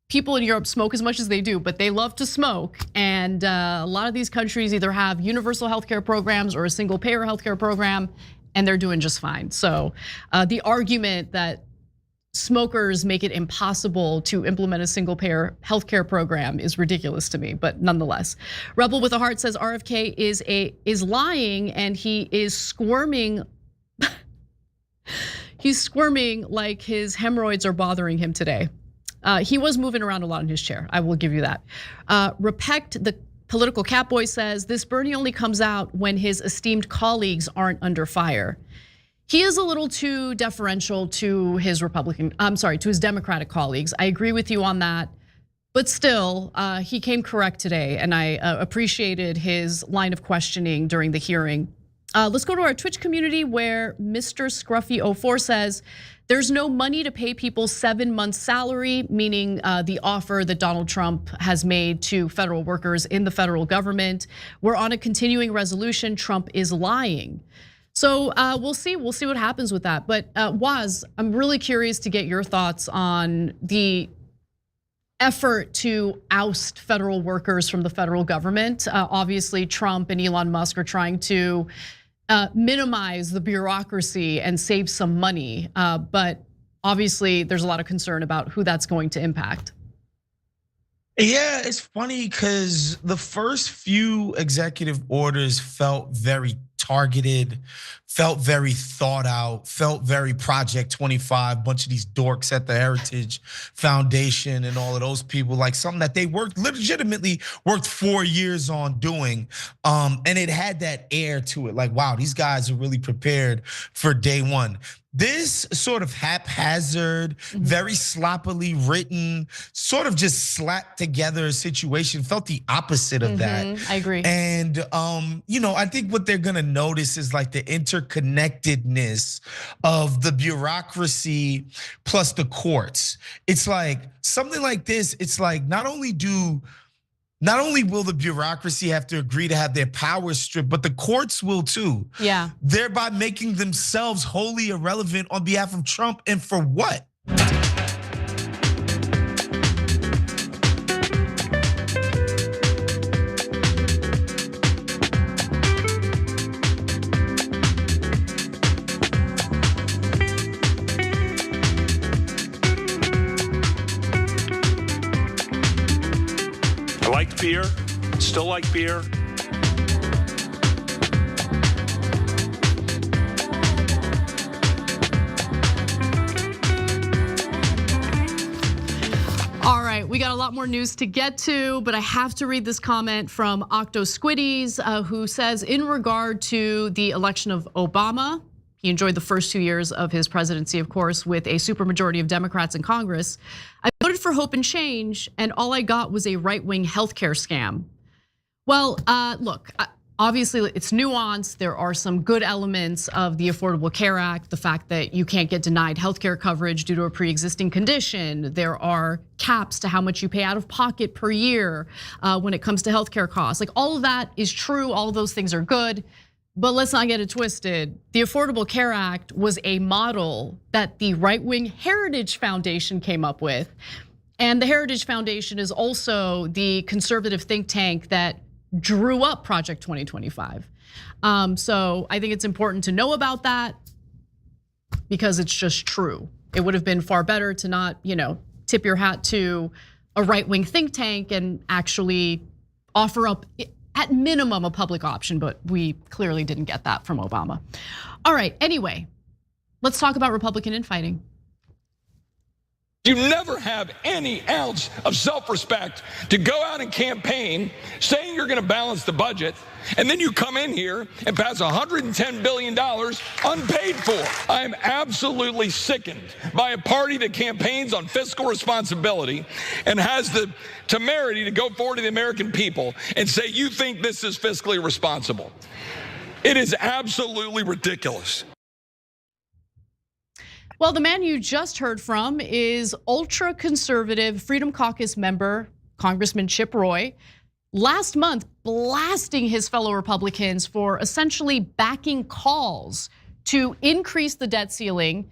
people in Europe smoke as much as they do, but they love to smoke. And a lot of these countries either have universal healthcare programs or a single payer healthcare program, and they're doing just fine. So the argument that smokers make it impossible to implement a single payer healthcare program is ridiculous to me, but nonetheless. Rebel with a Heart says RFK is lying and he is squirming. He's squirming like his hemorrhoids are bothering him today. He was moving around a lot in his chair, I will give you that. Repect the political catboy says this Bernie only comes out when his esteemed colleagues aren't under fire. He is a little too deferential to his to his Democratic colleagues. I agree with you on that. But still, he came correct today, and I appreciated his line of questioning during the hearing. Let's go to our Twitch community where Mr. Scruffy04 says, there's no money to pay people 7 months salary, meaning the offer that Donald Trump has made to federal workers in the federal government. We're on a continuing resolution. Trump is lying. So we'll see what happens with that. But Wos, I'm really curious to get your thoughts on the effort to oust federal workers from the federal government. Obviously, Trump and Elon Musk are trying to minimize the bureaucracy and save some money. But obviously, there's a lot of concern about who that's going to impact. Yeah, it's funny because the first few executive orders felt very targeted, felt very thought out, felt very Project 25, bunch of these dorks at the Heritage Foundation and all of those people, like something that they legitimately worked 4 years on doing. And it had that air to it, like, wow, these guys are really prepared for day one. This sort of haphazard, very sloppily written, sort of just slapped together situation felt the opposite of that. I agree. And I think what they're gonna notice is like the interconnectedness of the bureaucracy plus the courts. It's like something like this, it's like not only will the bureaucracy have to agree to have their powers stripped, but the courts will too. Yeah. Thereby making themselves wholly irrelevant on behalf of Trump, and for what? Liked beer, still like beer. All right, we got a lot more news to get to, but I have to read this comment from Octo Squiddies, who says, in regard to the election of Obama, he enjoyed the first 2 years of his presidency, of course, with a supermajority of Democrats in Congress. I voted for hope and change, and all I got was a right-wing healthcare scam. Well, look, obviously it's nuanced. There are some good elements of the Affordable Care Act, the fact that you can't get denied healthcare coverage due to a pre-existing condition. There are caps to how much you pay out of pocket per year when it comes to healthcare costs. Like, all of that is true. All of those things are good. But let's not get it twisted. The Affordable Care Act was a model that the right-wing Heritage Foundation came up with. And the Heritage Foundation is also the conservative think tank that drew up Project 2025. So I think it's important to know about that because it's just true. It would have been far better to not, tip your hat to a right-wing think tank and actually offer up, at minimum, a public option, but we clearly didn't get that from Obama. All right, anyway, let's talk about Republican infighting. You never have any ounce of self-respect to go out and campaign saying you're gonna balance the budget, and then you come in here and pass $110 billion unpaid for. I am absolutely sickened by a party that campaigns on fiscal responsibility and has the temerity to go forward to the American people and say, you think this is fiscally responsible. It is absolutely ridiculous. Well, the man you just heard from is ultra-conservative Freedom Caucus member, Congressman Chip Roy, last month blasting his fellow Republicans for essentially backing calls to increase the debt ceiling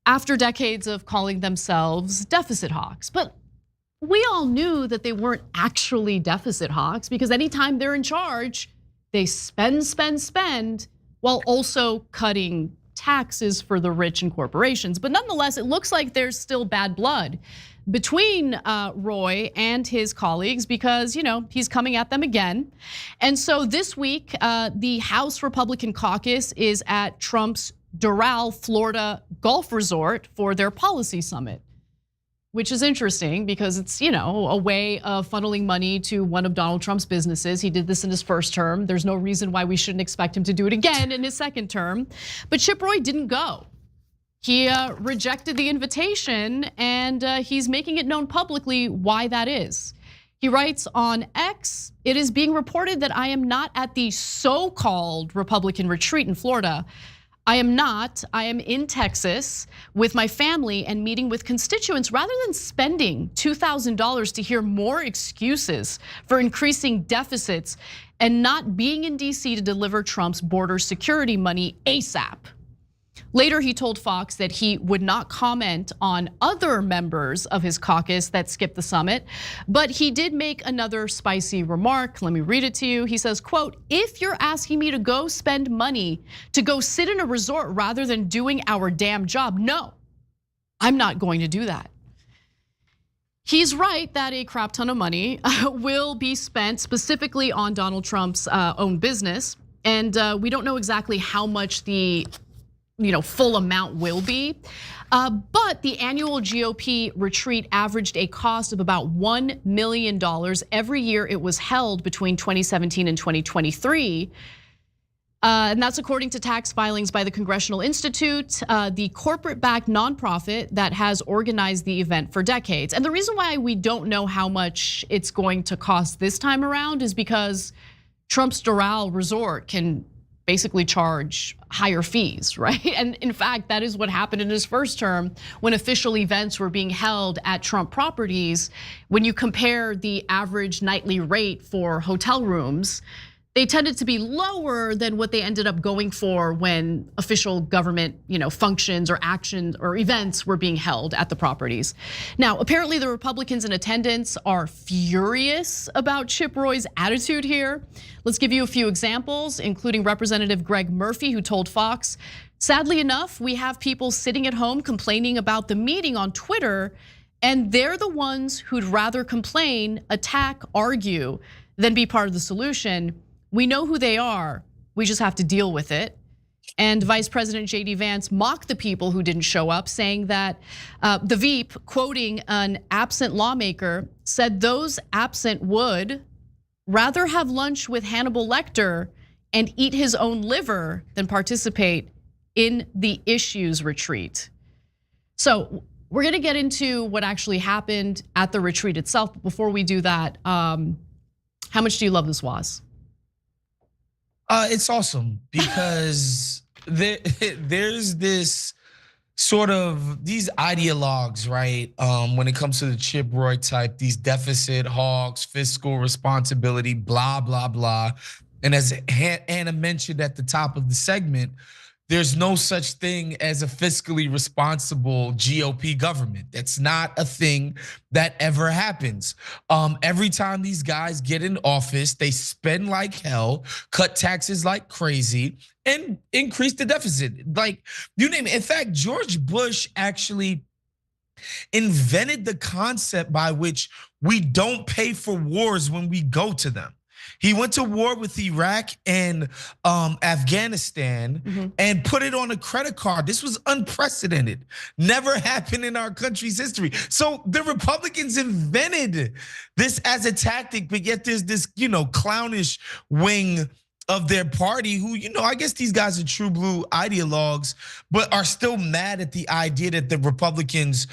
after decades of calling themselves deficit hawks. But we all knew that they weren't actually deficit hawks because anytime they're in charge, they spend while also cutting taxes for the rich and corporations. But nonetheless, it looks like there's still bad blood between Roy and his colleagues because he's coming at them again. And so this week, the House Republican caucus is at Trump's Doral, Florida golf resort for their policy summit, which is interesting because it's a way of funneling money to one of Donald Trump's businesses. He did this in his first term. There's no reason why we shouldn't expect him to do it again in his second term. But Chip Roy didn't go. He rejected the invitation and he's making it known publicly why that is. He writes on X, "It is being reported that I am not at the so-called Republican retreat in Florida. I am not. I am in Texas with my family and meeting with constituents rather than spending $2,000 to hear more excuses for increasing deficits and not being in DC to deliver Trump's border security money ASAP." Later, he told Fox that he would not comment on other members of his caucus that skipped the summit, but he did make another spicy remark. Let me read it to you. He says, quote, "If you're asking me to go spend money to go sit in a resort rather than doing our damn job, no, I'm not going to do that." He's right that a crap ton of money will be spent specifically on Donald Trump's own business. And we don't know exactly how much the full amount will be. But the annual GOP retreat averaged a cost of about $1 million every year it was held between 2017 and 2023. And that's according to tax filings by the Congressional Institute, the corporate-backed nonprofit that has organized the event for decades. And the reason why we don't know how much it's going to cost this time around is because Trump's Doral Resort can basically charge higher fees, right? And in fact, that is what happened in his first term when official events were being held at Trump properties. When you compare the average nightly rate for hotel rooms, they tended to be lower than what they ended up going for when official government, functions or actions or events were being held at the properties. Now, apparently the Republicans in attendance are furious about Chip Roy's attitude here. Let's give you a few examples, including Representative Greg Murphy, who told Fox, sadly enough, we have people sitting at home complaining about the meeting on Twitter, and they're the ones who'd rather complain, attack, argue, than be part of the solution. We know who they are, we just have to deal with it. And Vice President JD Vance mocked the people who didn't show up, saying that the Veep, quoting an absent lawmaker, said those absent would rather have lunch with Hannibal Lecter and eat his own liver than participate in the issues retreat. So we're gonna get into what actually happened at the retreat itself. But before we do that, how much do you love this, Wos? It's awesome because there's this sort of these ideologues, right? When it comes to the Chip Roy type, these deficit hawks, fiscal responsibility, blah, blah, blah. And as Ana mentioned at the top of the segment, there's no such thing as a fiscally responsible GOP government. That's not a thing that ever happens. Every time these guys get in office, they spend like hell, cut taxes like crazy, and increase the deficit. Like, you name it. In fact, George Bush actually invented the concept by which we don't pay for wars when we go to them. He went to war with Iraq and Afghanistan and put it on a credit card. This was unprecedented. Never happened in our country's history. So the Republicans invented this as a tactic, but yet there's this, clownish wing of their party who, I guess these guys are true blue ideologues, but are still mad at the idea that the Republicans,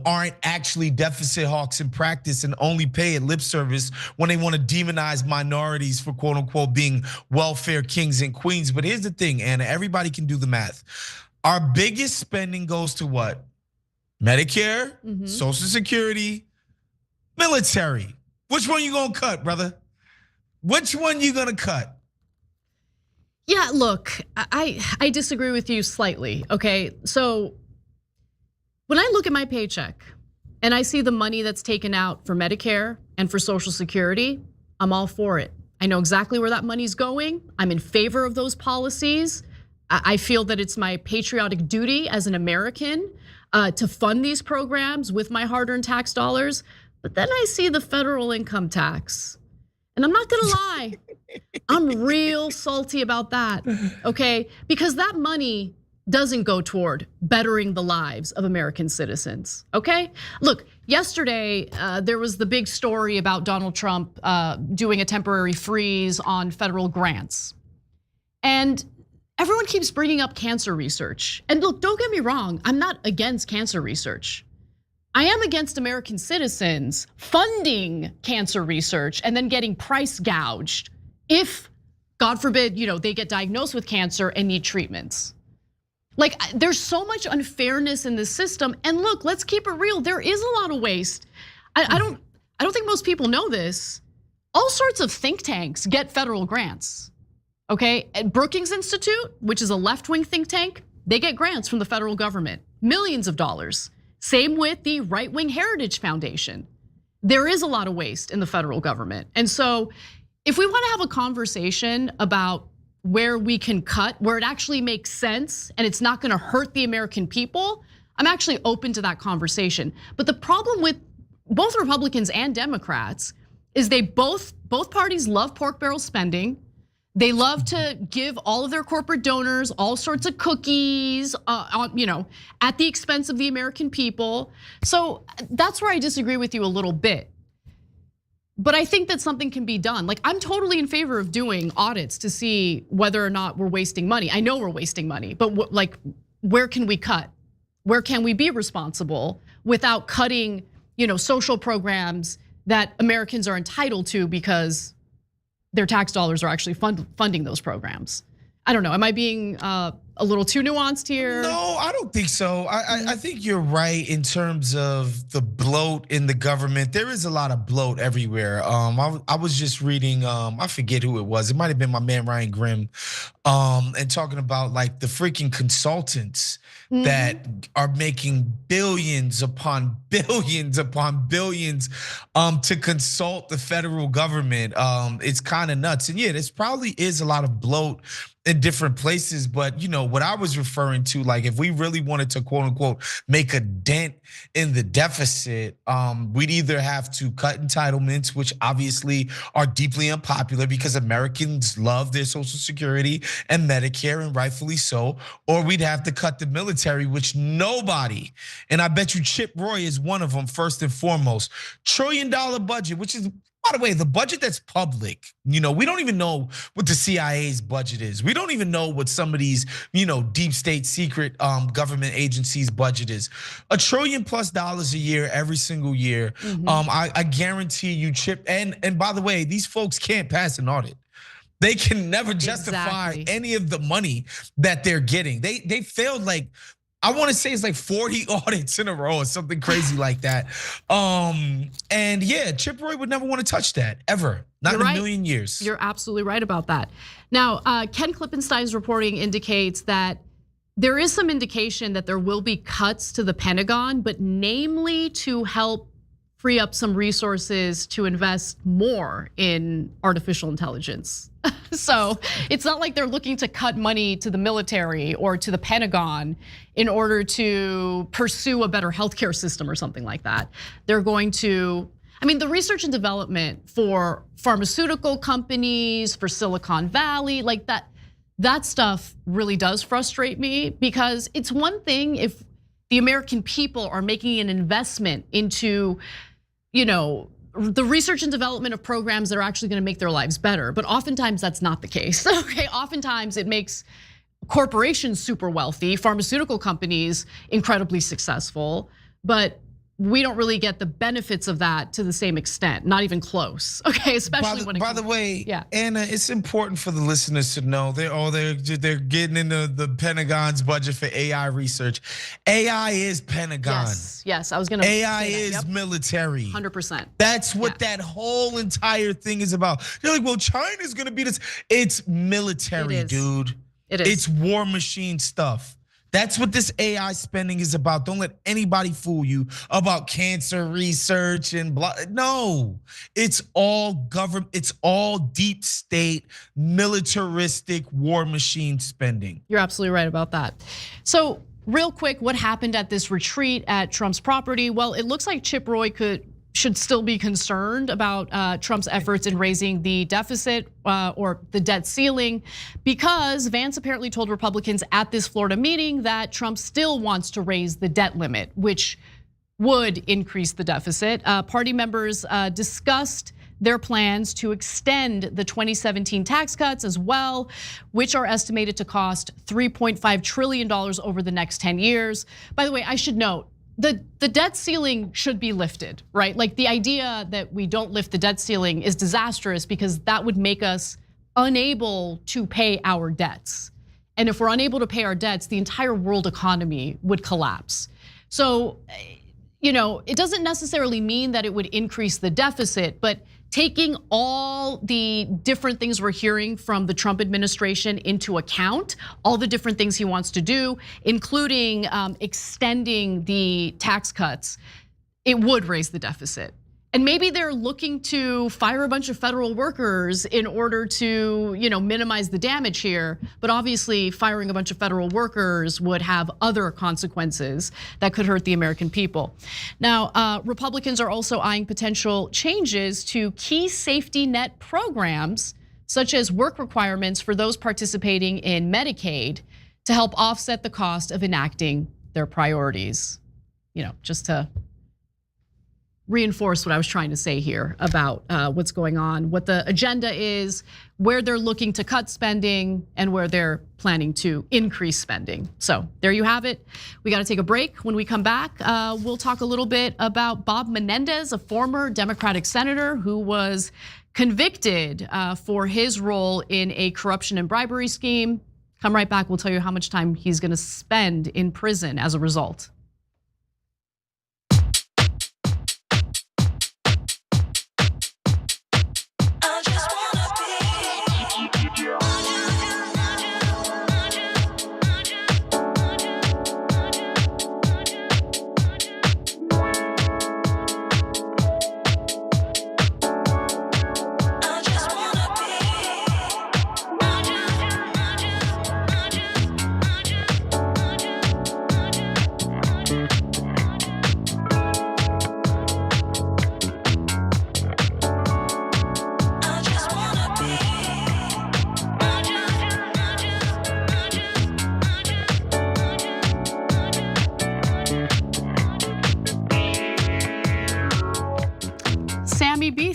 aren't actually deficit hawks in practice and only pay at lip service when they want to demonize minorities for quote unquote being welfare kings and queens. But here's the thing, Ana, everybody can do the math. Our biggest spending goes to what? Medicare, Social Security, military. Which one you gonna cut, brother? Which one you gonna cut? Yeah, look, I disagree with you slightly, okay? So when I look at my paycheck and I see the money that's taken out for Medicare and for Social Security, I'm all for it. I know exactly where that money's going. I'm in favor of those policies. I feel that it's my patriotic duty as an American to fund these programs with my hard-earned tax dollars. But then I see the federal income tax. And I'm not gonna lie, I'm real salty about that, okay? Because that money doesn't go toward bettering the lives of American citizens, okay? Look, yesterday there was the big story about Donald Trump doing a temporary freeze on federal grants. And everyone keeps bringing up cancer research. And look, don't get me wrong, I'm not against cancer research. I am against American citizens funding cancer research and then getting price gouged if, God forbid, they get diagnosed with cancer and need treatments. Like, there's so much unfairness in the system. And look, let's keep it real. There is a lot of waste. I don't think most people know this. All sorts of think tanks get federal grants. Okay, at Brookings Institute, which is a left-wing think tank, they get grants from the federal government, millions of dollars. Same with the right-wing Heritage Foundation. There is a lot of waste in the federal government. And so if we want to have a conversation about where we can cut, where it actually makes sense and it's not gonna hurt the American people, I'm actually open to that conversation. But the problem with both Republicans and Democrats is they both parties love pork barrel spending. They love to give all of their corporate donors all sorts of cookies, at the expense of the American people. So that's where I disagree with you a little bit. But I think that something can be done. Like, I'm totally in favor of doing audits to see whether or not we're wasting money. I know we're wasting money, but like, where can we cut? Where can we be responsible without cutting, social programs that Americans are entitled to because their tax dollars are actually funding those programs? I don't know. Am I being a little too nuanced here? No, I don't think so. I think you're right in terms of the bloat in the government. There is a lot of bloat everywhere. I was just reading, I forget who it was. It might have been my man Ryan Grimm, and talking about like the freaking consultants that are making billions upon billions upon billions to consult the federal government. It's kind of nuts. And yeah, this probably is a lot of bloat in different places, but what I was referring to, like if we really wanted to quote unquote make a dent in the deficit, we'd either have to cut entitlements, which obviously are deeply unpopular because Americans love their Social Security and Medicare, and rightfully so, or we'd have to cut the military, which nobody, and I bet you Chip Roy is one of them first and foremost, $1 trillion budget, which is, by the way, the budget that's public, we don't even know what the CIA's budget is. We don't even know what some of these, deep state secret government agencies' budget is. $1 trillion+ a year, every single year. I guarantee you, Chip, and by the way, these folks can't pass an audit. They can never justify any of the money that they're getting. They failed like, I want to say it's like 40 audits in a row or something crazy like that. And yeah, Chip Roy would never want to touch that ever, not in a million years. You're absolutely right about that. Now, Ken Klippenstein's reporting indicates that there is some indication that there will be cuts to the Pentagon, but namely to help free up some resources to invest more in artificial intelligence. So it's not like they're looking to cut money to the military or to the Pentagon in order to pursue a better healthcare system or something like that. They're going to, the research and development for pharmaceutical companies, for Silicon Valley, like that stuff really does frustrate me, because it's one thing if the American people are making an investment into, the research and development of programs that are actually gonna make their lives better. But oftentimes that's not the case, okay? Oftentimes it makes corporations super wealthy, pharmaceutical companies incredibly successful, but we don't really get the benefits of that to the same extent, not even close, okay? Especially when it comes. By the way, Anna, it's important for the listeners to know they're getting into the Pentagon's budget for AI research. AI is Pentagon. Yes, I was gonna AI say that. is military. 100%. That's what that whole entire thing is about. They're like, well, China's gonna be this. It's military, dude. It is. It's war machine stuff. That's what this AI spending is about. Don't let anybody fool you about cancer research and blah. No, it's all government. It's all deep state, militaristic war machine spending. You're absolutely right about that. So real quick, what happened at this retreat at Trump's property? Well, it looks like Chip Roy should still be concerned about Trump's efforts in raising the deficit or the debt ceiling, because Vance apparently told Republicans at this Florida meeting that Trump still wants to raise the debt limit, which would increase the deficit. Party members discussed their plans to extend the 2017 tax cuts as well, which are estimated to cost $3.5 trillion over the next 10 years. By the way, I should note, the debt ceiling should be lifted, right? Like the idea that we don't lift the debt ceiling is disastrous, because that would make us unable to pay our debts. And if we're unable to pay our debts, the entire world economy would collapse. So, it doesn't necessarily mean that it would increase the deficit, but taking all the different things we're hearing from the Trump administration into account, all the different things he wants to do, including extending the tax cuts, it would raise the deficit. And maybe they're looking to fire a bunch of federal workers in order to, minimize the damage here. But obviously, firing a bunch of federal workers would have other consequences that could hurt the American people. Now, Republicans are also eyeing potential changes to key safety net programs, such as work requirements for those participating in Medicaid, to help offset the cost of enacting their priorities. Just to reinforce what I was trying to say here about what's going on, what the agenda is, where they're looking to cut spending, and where they're planning to increase spending. So there you have it. We got to take a break. When we come back, we'll talk a little bit about Bob Menendez, a former Democratic senator who was convicted for his role in a corruption and bribery scheme. Come right back. We'll tell you how much time he's going to spend in prison as a result.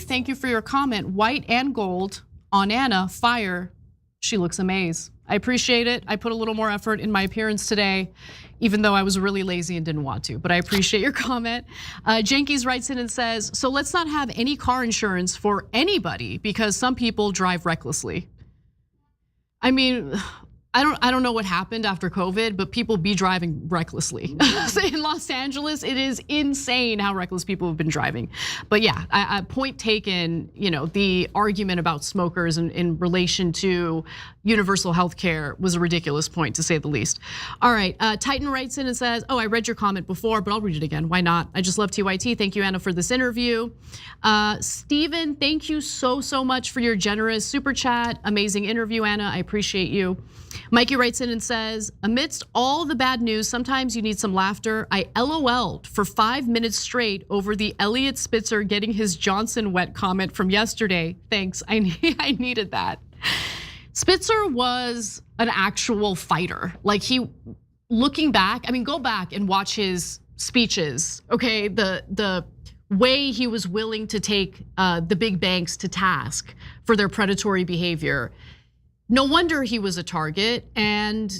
Thank you for your comment. White and gold on Ana, fire. She looks amazing. I appreciate it. I put a little more effort in my appearance today, even though I was really lazy and didn't want to, but I appreciate your comment. Jenkins writes in and says, so let's not have any car insurance for anybody because some people drive recklessly. I mean, I don't know what happened after COVID, but people be driving recklessly. In Los Angeles, it is insane how reckless people have been driving. But yeah, point taken, the argument about smokers in relation to universal health care was a ridiculous point, to say the least. All right, Titan writes in and says, I read your comment before, but I'll read it again, why not? I just love TYT, thank you, Ana, for this interview. Steven, thank you so much for your generous super chat. Amazing interview, Ana, I appreciate you. Mikey writes in and says, amidst all the bad news, sometimes you need some laughter. I LOL'd for 5 minutes straight over the Elliot Spitzer getting his Johnson wet comment from yesterday. Thanks, I needed that. Spitzer was an actual fighter. Like looking back, go back and watch his speeches, okay? The way he was willing to take the big banks to task for their predatory behavior. No wonder he was a target, and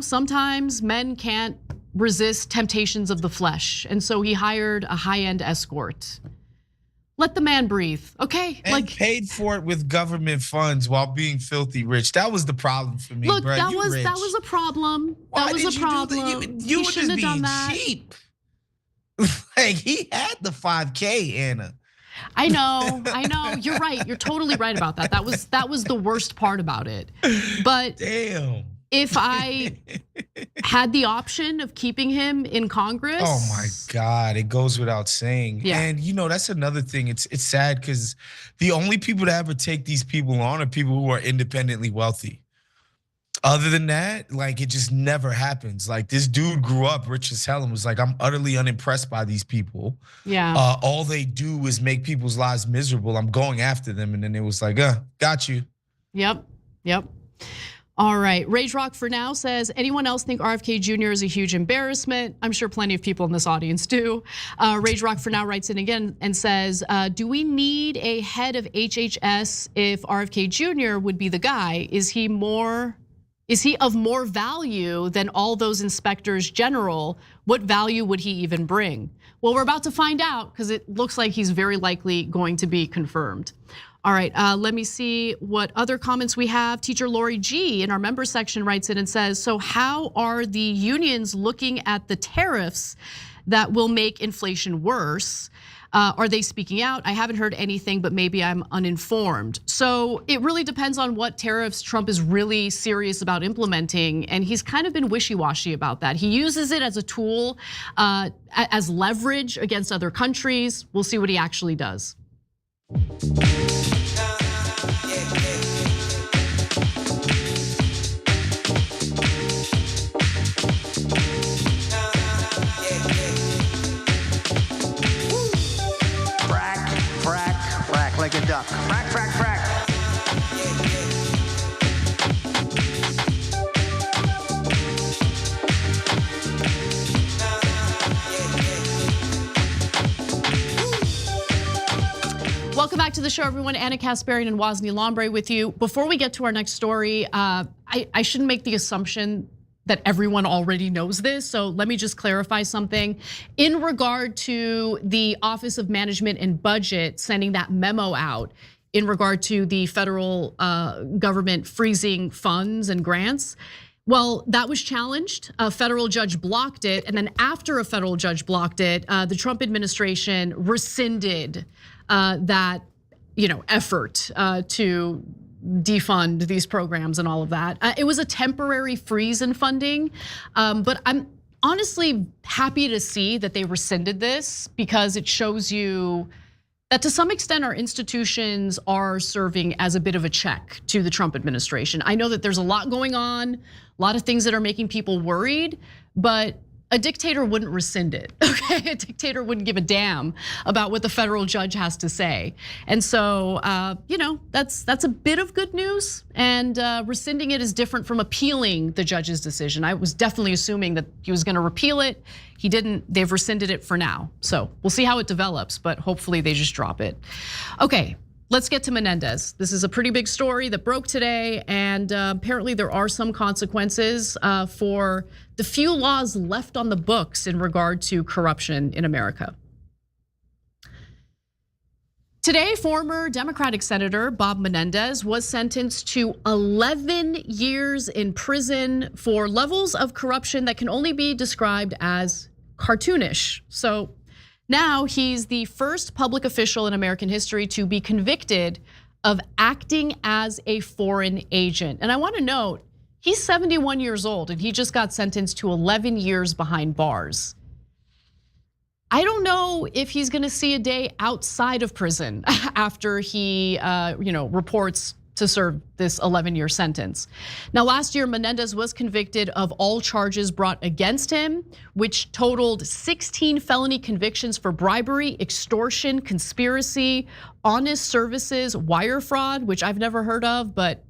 sometimes men can't resist temptations of the flesh, and so he hired a high-end escort. Let the man breathe, okay? And paid for it with government funds while being filthy rich. That was the problem for me, look, bro. that was a problem. Why that was a problem. You were shouldn't just have done being that. cheap. Like he had the 5K, Ana. I know. You're right. You're totally right about that. That was the worst part about it. But damn, if I had the option of keeping him in Congress, oh my God, it goes without saying. Yeah. And that's another thing. It's sad because the only people that ever take these people on are people who are independently wealthy. Other than that, like it just never happens. Like this dude grew up rich as hell and was like, I'm utterly unimpressed by these people. Yeah. All they do is make people's lives miserable. I'm going after them. And then it was like, got you. Yep. All right, Rage Rock for now says, anyone else think RFK Jr. is a huge embarrassment? I'm sure plenty of people in this audience do. Rage Rock for now writes in again and says, do we need a head of HHS if RFK Jr. would be the guy? Is he of more value than all those inspectors general? What value would he even bring? Well, we're about to find out because it looks like he's very likely going to be confirmed. All right, let me see what other comments we have. Teacher Lori G in our members section writes in and says, so how are the unions looking at the tariffs that will make inflation worse? Are they speaking out? I haven't heard anything, but maybe I'm uninformed. So it really depends on what tariffs Trump is really serious about implementing, and he's kind of been wishy-washy about that. He uses it as a tool, as leverage against other countries. We'll see what he actually does. Like a duck. Frack, frack, frack. to the show, everyone. Ana Kasparian and Wosny Lombre with you. Before we get to our next story, I shouldn't make the assumption that everyone already knows this, so let me just clarify something. In regard to the Office of Management and Budget sending that memo out in regard to the federal government freezing funds and grants, well, that was challenged. A federal judge blocked it, and then after a federal judge blocked it, the Trump administration rescinded that effort to defund these programs and all of that. It was a temporary freeze in funding, but I'm honestly happy to see that they rescinded this because it shows you that to some extent our institutions are serving as a bit of a check to the Trump administration. I know that there's a lot going on, a lot of things that are making people worried, but a dictator wouldn't rescind it, okay? A dictator wouldn't give a damn about what the federal judge has to say. And so, that's a bit of good news, and rescinding it is different from appealing the judge's decision. I was definitely assuming that he was gonna repeal it. He didn't, they've rescinded it for now. So we'll see how it develops, but hopefully they just drop it. Okay. Let's get to Menendez. This is a pretty big story that broke today, and apparently there are some consequences for the few laws left on the books in regard to corruption in America. Today, former Democratic Senator Bob Menendez was sentenced to 11 years in prison for levels of corruption that can only be described as cartoonish. So now he's the first public official in American history to be convicted of acting as a foreign agent. And I want to note, he's 71 years old and he just got sentenced to 11 years behind bars. I don't know if he's gonna see a day outside of prison after he reports to serve this 11-year sentence. Now, last year, Menendez was convicted of all charges brought against him, which totaled 16 felony convictions for bribery, extortion, conspiracy, honest services, wire fraud, which I've never heard of, but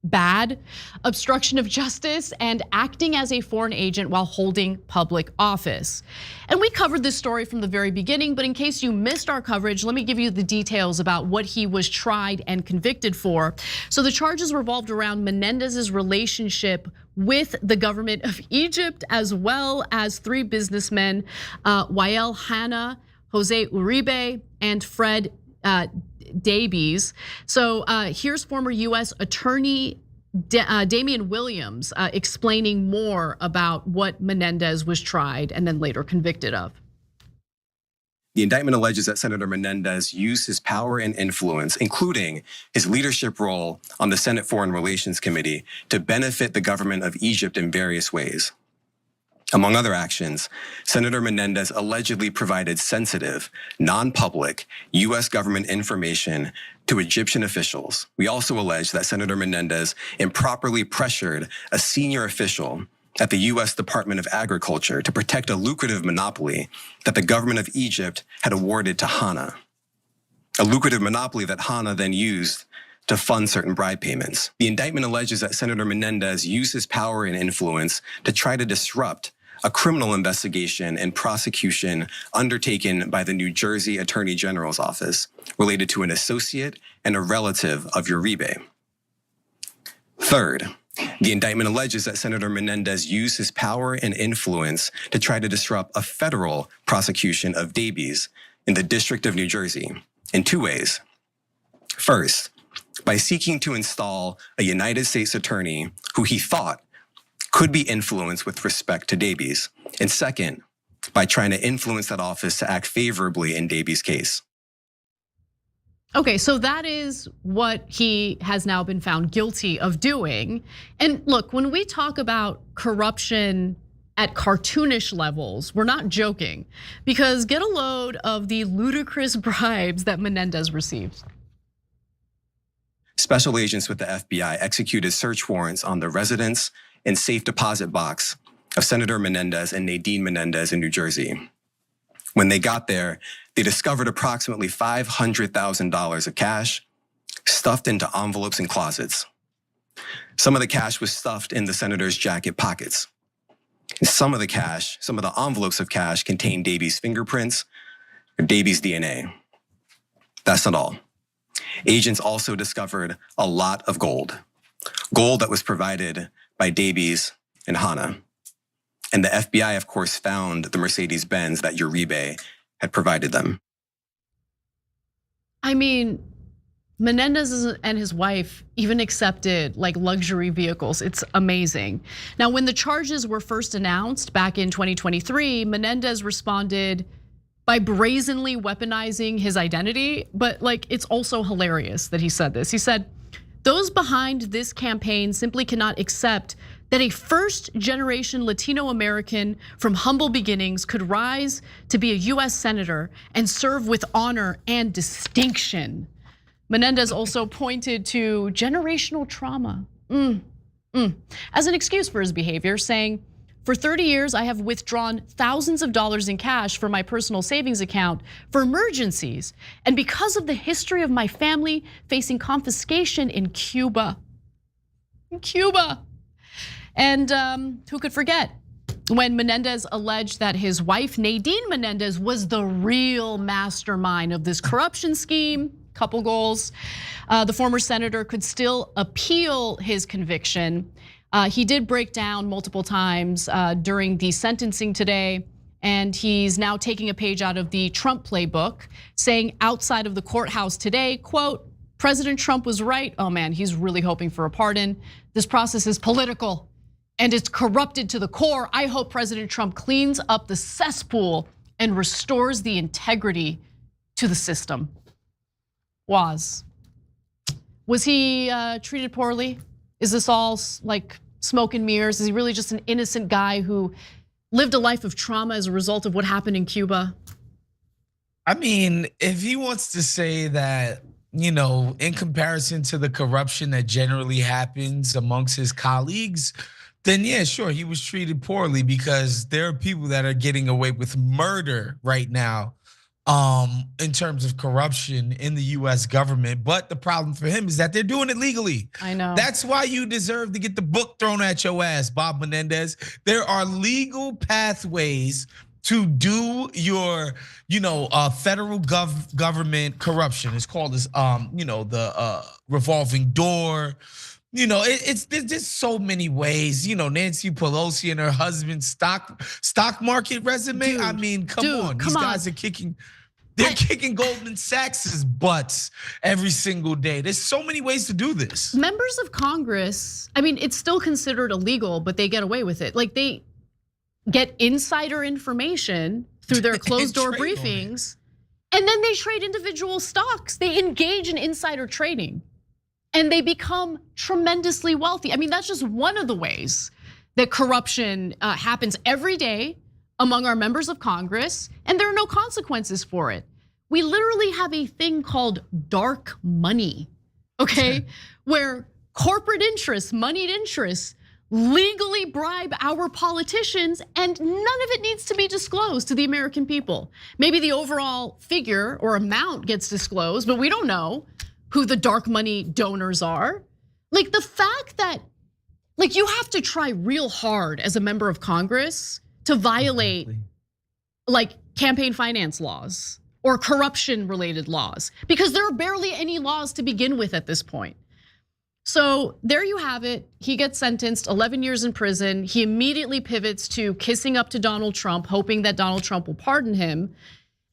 bad, obstruction of justice, and acting as a foreign agent while holding public office. And we covered this story from the very beginning, but in case you missed our coverage, let me give you the details about what he was tried and convicted for. So the charges revolved around Menendez's relationship with the government of Egypt, as well as three businessmen, Wael Hanna, Jose Uribe, and Fred Davies. So here's former US Attorney Damian Williams explaining more about what Menendez was tried and then later convicted of. The indictment alleges that Senator Menendez used his power and influence, including his leadership role on the Senate Foreign Relations Committee, to benefit the government of Egypt in various ways. Among other actions, Senator Menendez allegedly provided sensitive, non-public US government information to Egyptian officials. We also allege that Senator Menendez improperly pressured a senior official at the US Department of Agriculture to protect a lucrative monopoly that the government of Egypt had awarded to Hanna. A lucrative monopoly that Hanna then used to fund certain bribe payments. The indictment alleges that Senator Menendez used his power and influence to try to disrupt a criminal investigation and prosecution undertaken by the New Jersey Attorney General's office related to an associate and a relative of Uribe. Third, the indictment alleges that Senator Menendez used his power and influence to try to disrupt a federal prosecution of Davies in the District of New Jersey in two ways. First, by seeking to install a United States attorney who he thought could be influenced with respect to Davies. And second, by trying to influence that office to act favorably in Davies' case. Okay, so that is what he has now been found guilty of doing. And look, when we talk about corruption at cartoonish levels, we're not joking, because get a load of the ludicrous bribes that Menendez received. Special agents with the FBI executed search warrants on the residence and safe deposit box of Senator Menendez and Nadine Menendez in New Jersey. When they got there, they discovered approximately $500,000 of cash stuffed into envelopes and closets. Some of the cash was stuffed in the senator's jacket pockets. And some of the envelopes of cash contained Davies' fingerprints or Davies' DNA. That's not all. Agents also discovered a lot of gold that was provided by Davies and Hannah. And the FBI, of course, found the Mercedes-Benz that Uribe had provided them. I mean, Menendez and his wife even accepted like luxury vehicles. It's amazing. Now, when the charges were first announced back in 2023, Menendez responded by brazenly weaponizing his identity. But like, it's also hilarious that he said this. He said, "Those behind this campaign simply cannot accept that a first-generation Latino American from humble beginnings could rise to be a US senator and serve with honor and distinction." Menendez also pointed to generational trauma as an excuse for his behavior, saying, "For 30 years, I have withdrawn thousands of dollars in cash from my personal savings account for emergencies. And because of the history of my family facing confiscation in Cuba." And who could forget when Menendez alleged that his wife, Nadine Menendez, was the real mastermind of this corruption scheme? Couple goals. The former senator could still appeal his conviction. He did break down multiple times during the sentencing today, and he's now taking a page out of the Trump playbook, saying outside of the courthouse today, quote, "President Trump was right." Oh man, he's really hoping for a pardon. "This process is political and it's corrupted to the core. I hope President Trump cleans up the cesspool and restores the integrity to the system." Was he treated poorly? Is this all like smoke and mirrors? Is he really just an innocent guy who lived a life of trauma as a result of what happened in Cuba? I mean, if he wants to say that, in comparison to the corruption that generally happens amongst his colleagues, then yeah, sure, he was treated poorly, because there are people that are getting away with murder right now in terms of corruption in the US government. But the problem for him is that they're doing it legally. I know. That's why you deserve to get the book thrown at your ass, Bob Menendez. There are legal pathways to do your, federal government corruption. It's called this, the revolving door. There's just so many ways. Nancy Pelosi and her husband's stock market resume. Dude, I mean, come on, these guys are kicking. They're kicking Goldman Sachs's butts every single day. There's so many ways to do this. Members of Congress, I mean, it's still considered illegal, but they get away with it. Like, they get insider information through their closed door briefings, and then they trade individual stocks. They engage in insider trading, and they become tremendously wealthy. I mean, that's just one of the ways that corruption happens every day among our members of Congress, and there are no consequences for it. We literally have a thing called dark money, okay? Where corporate interests, moneyed interests, legally bribe our politicians, and none of it needs to be disclosed to the American people. Maybe the overall figure or amount gets disclosed, but we don't know who the dark money donors are. Like, the fact that, like, you have to try real hard as a member of Congress to violate like campaign finance laws or corruption related laws, because there are barely any laws to begin with at this point. So there you have it. He gets sentenced 11 years in prison. He immediately pivots to kissing up to Donald Trump, hoping that Donald Trump will pardon him.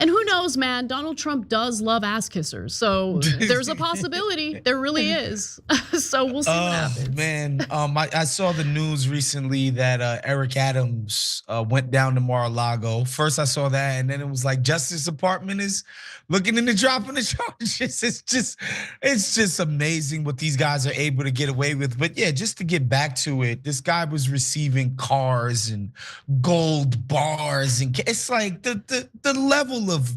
And who knows, man, Donald Trump does love ass kissers. So there's a possibility, there really is. So we'll see what happens. Man, I saw the news recently that Eric Adams went down to Mar-a-Lago. First I saw that, and then it was like Justice Department is looking into dropping the charges. It's just amazing what these guys are able to get away with. But yeah, just to get back to it, this guy was receiving cars and gold bars, and it's like the level of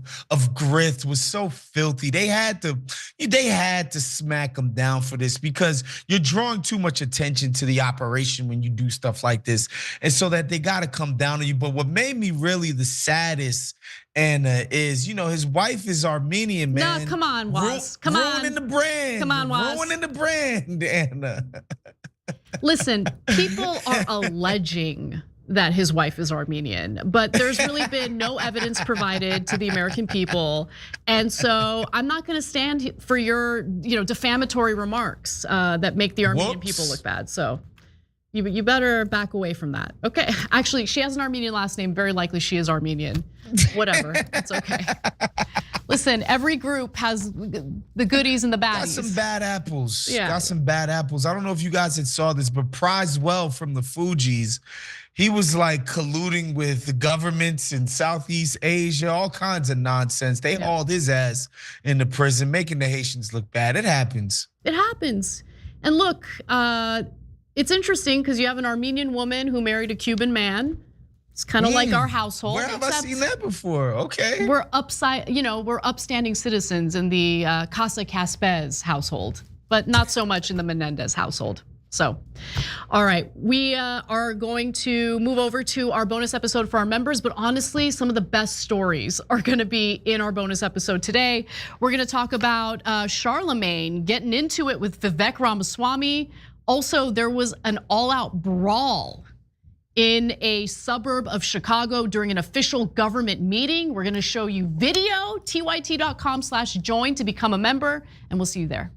grift was so filthy. They had to smack him down for this, because you're drawing too much attention to the operation when you do stuff like this, and so that they got to come down on you. But what made me really the saddest, Anna, is his wife is Armenian, man. No, come on, Wos. Come on. Ruining the brand. Come on, Wos. Ruining the brand, Anna. Listen, people are alleging that his wife is Armenian, but there's really been no evidence provided to the American people. And so I'm not gonna stand for your defamatory remarks that make the Armenian people look bad. So you better back away from that. Okay, actually, she has an Armenian last name. Very likely she is Armenian. Whatever, it's okay. Listen, every group has the goodies and the baddies. Got some bad apples. Yeah. Got some bad apples. I don't know if you guys had saw this, but Prizewell from the Fugees, he was like colluding with the governments in Southeast Asia, all kinds of nonsense. They hauled his ass into prison, making the Haitians look bad. It happens. It happens. And look, it's interesting because you have an Armenian woman who married a Cuban man. It's kind of like our household. Where have I seen that before? Okay. We're we're upstanding citizens in the Casa Caspez household, but not so much in the Menendez household. So, all right, we are going to move over to our bonus episode for our members, but honestly, some of the best stories are gonna be in our bonus episode today. We're gonna talk about Charlamagne getting into it with Vivek Ramaswamy. Also, there was an all-out brawl in a suburb of Chicago during an official government meeting. We're gonna show you video, tyt.com/join to become a member, and we'll see you there.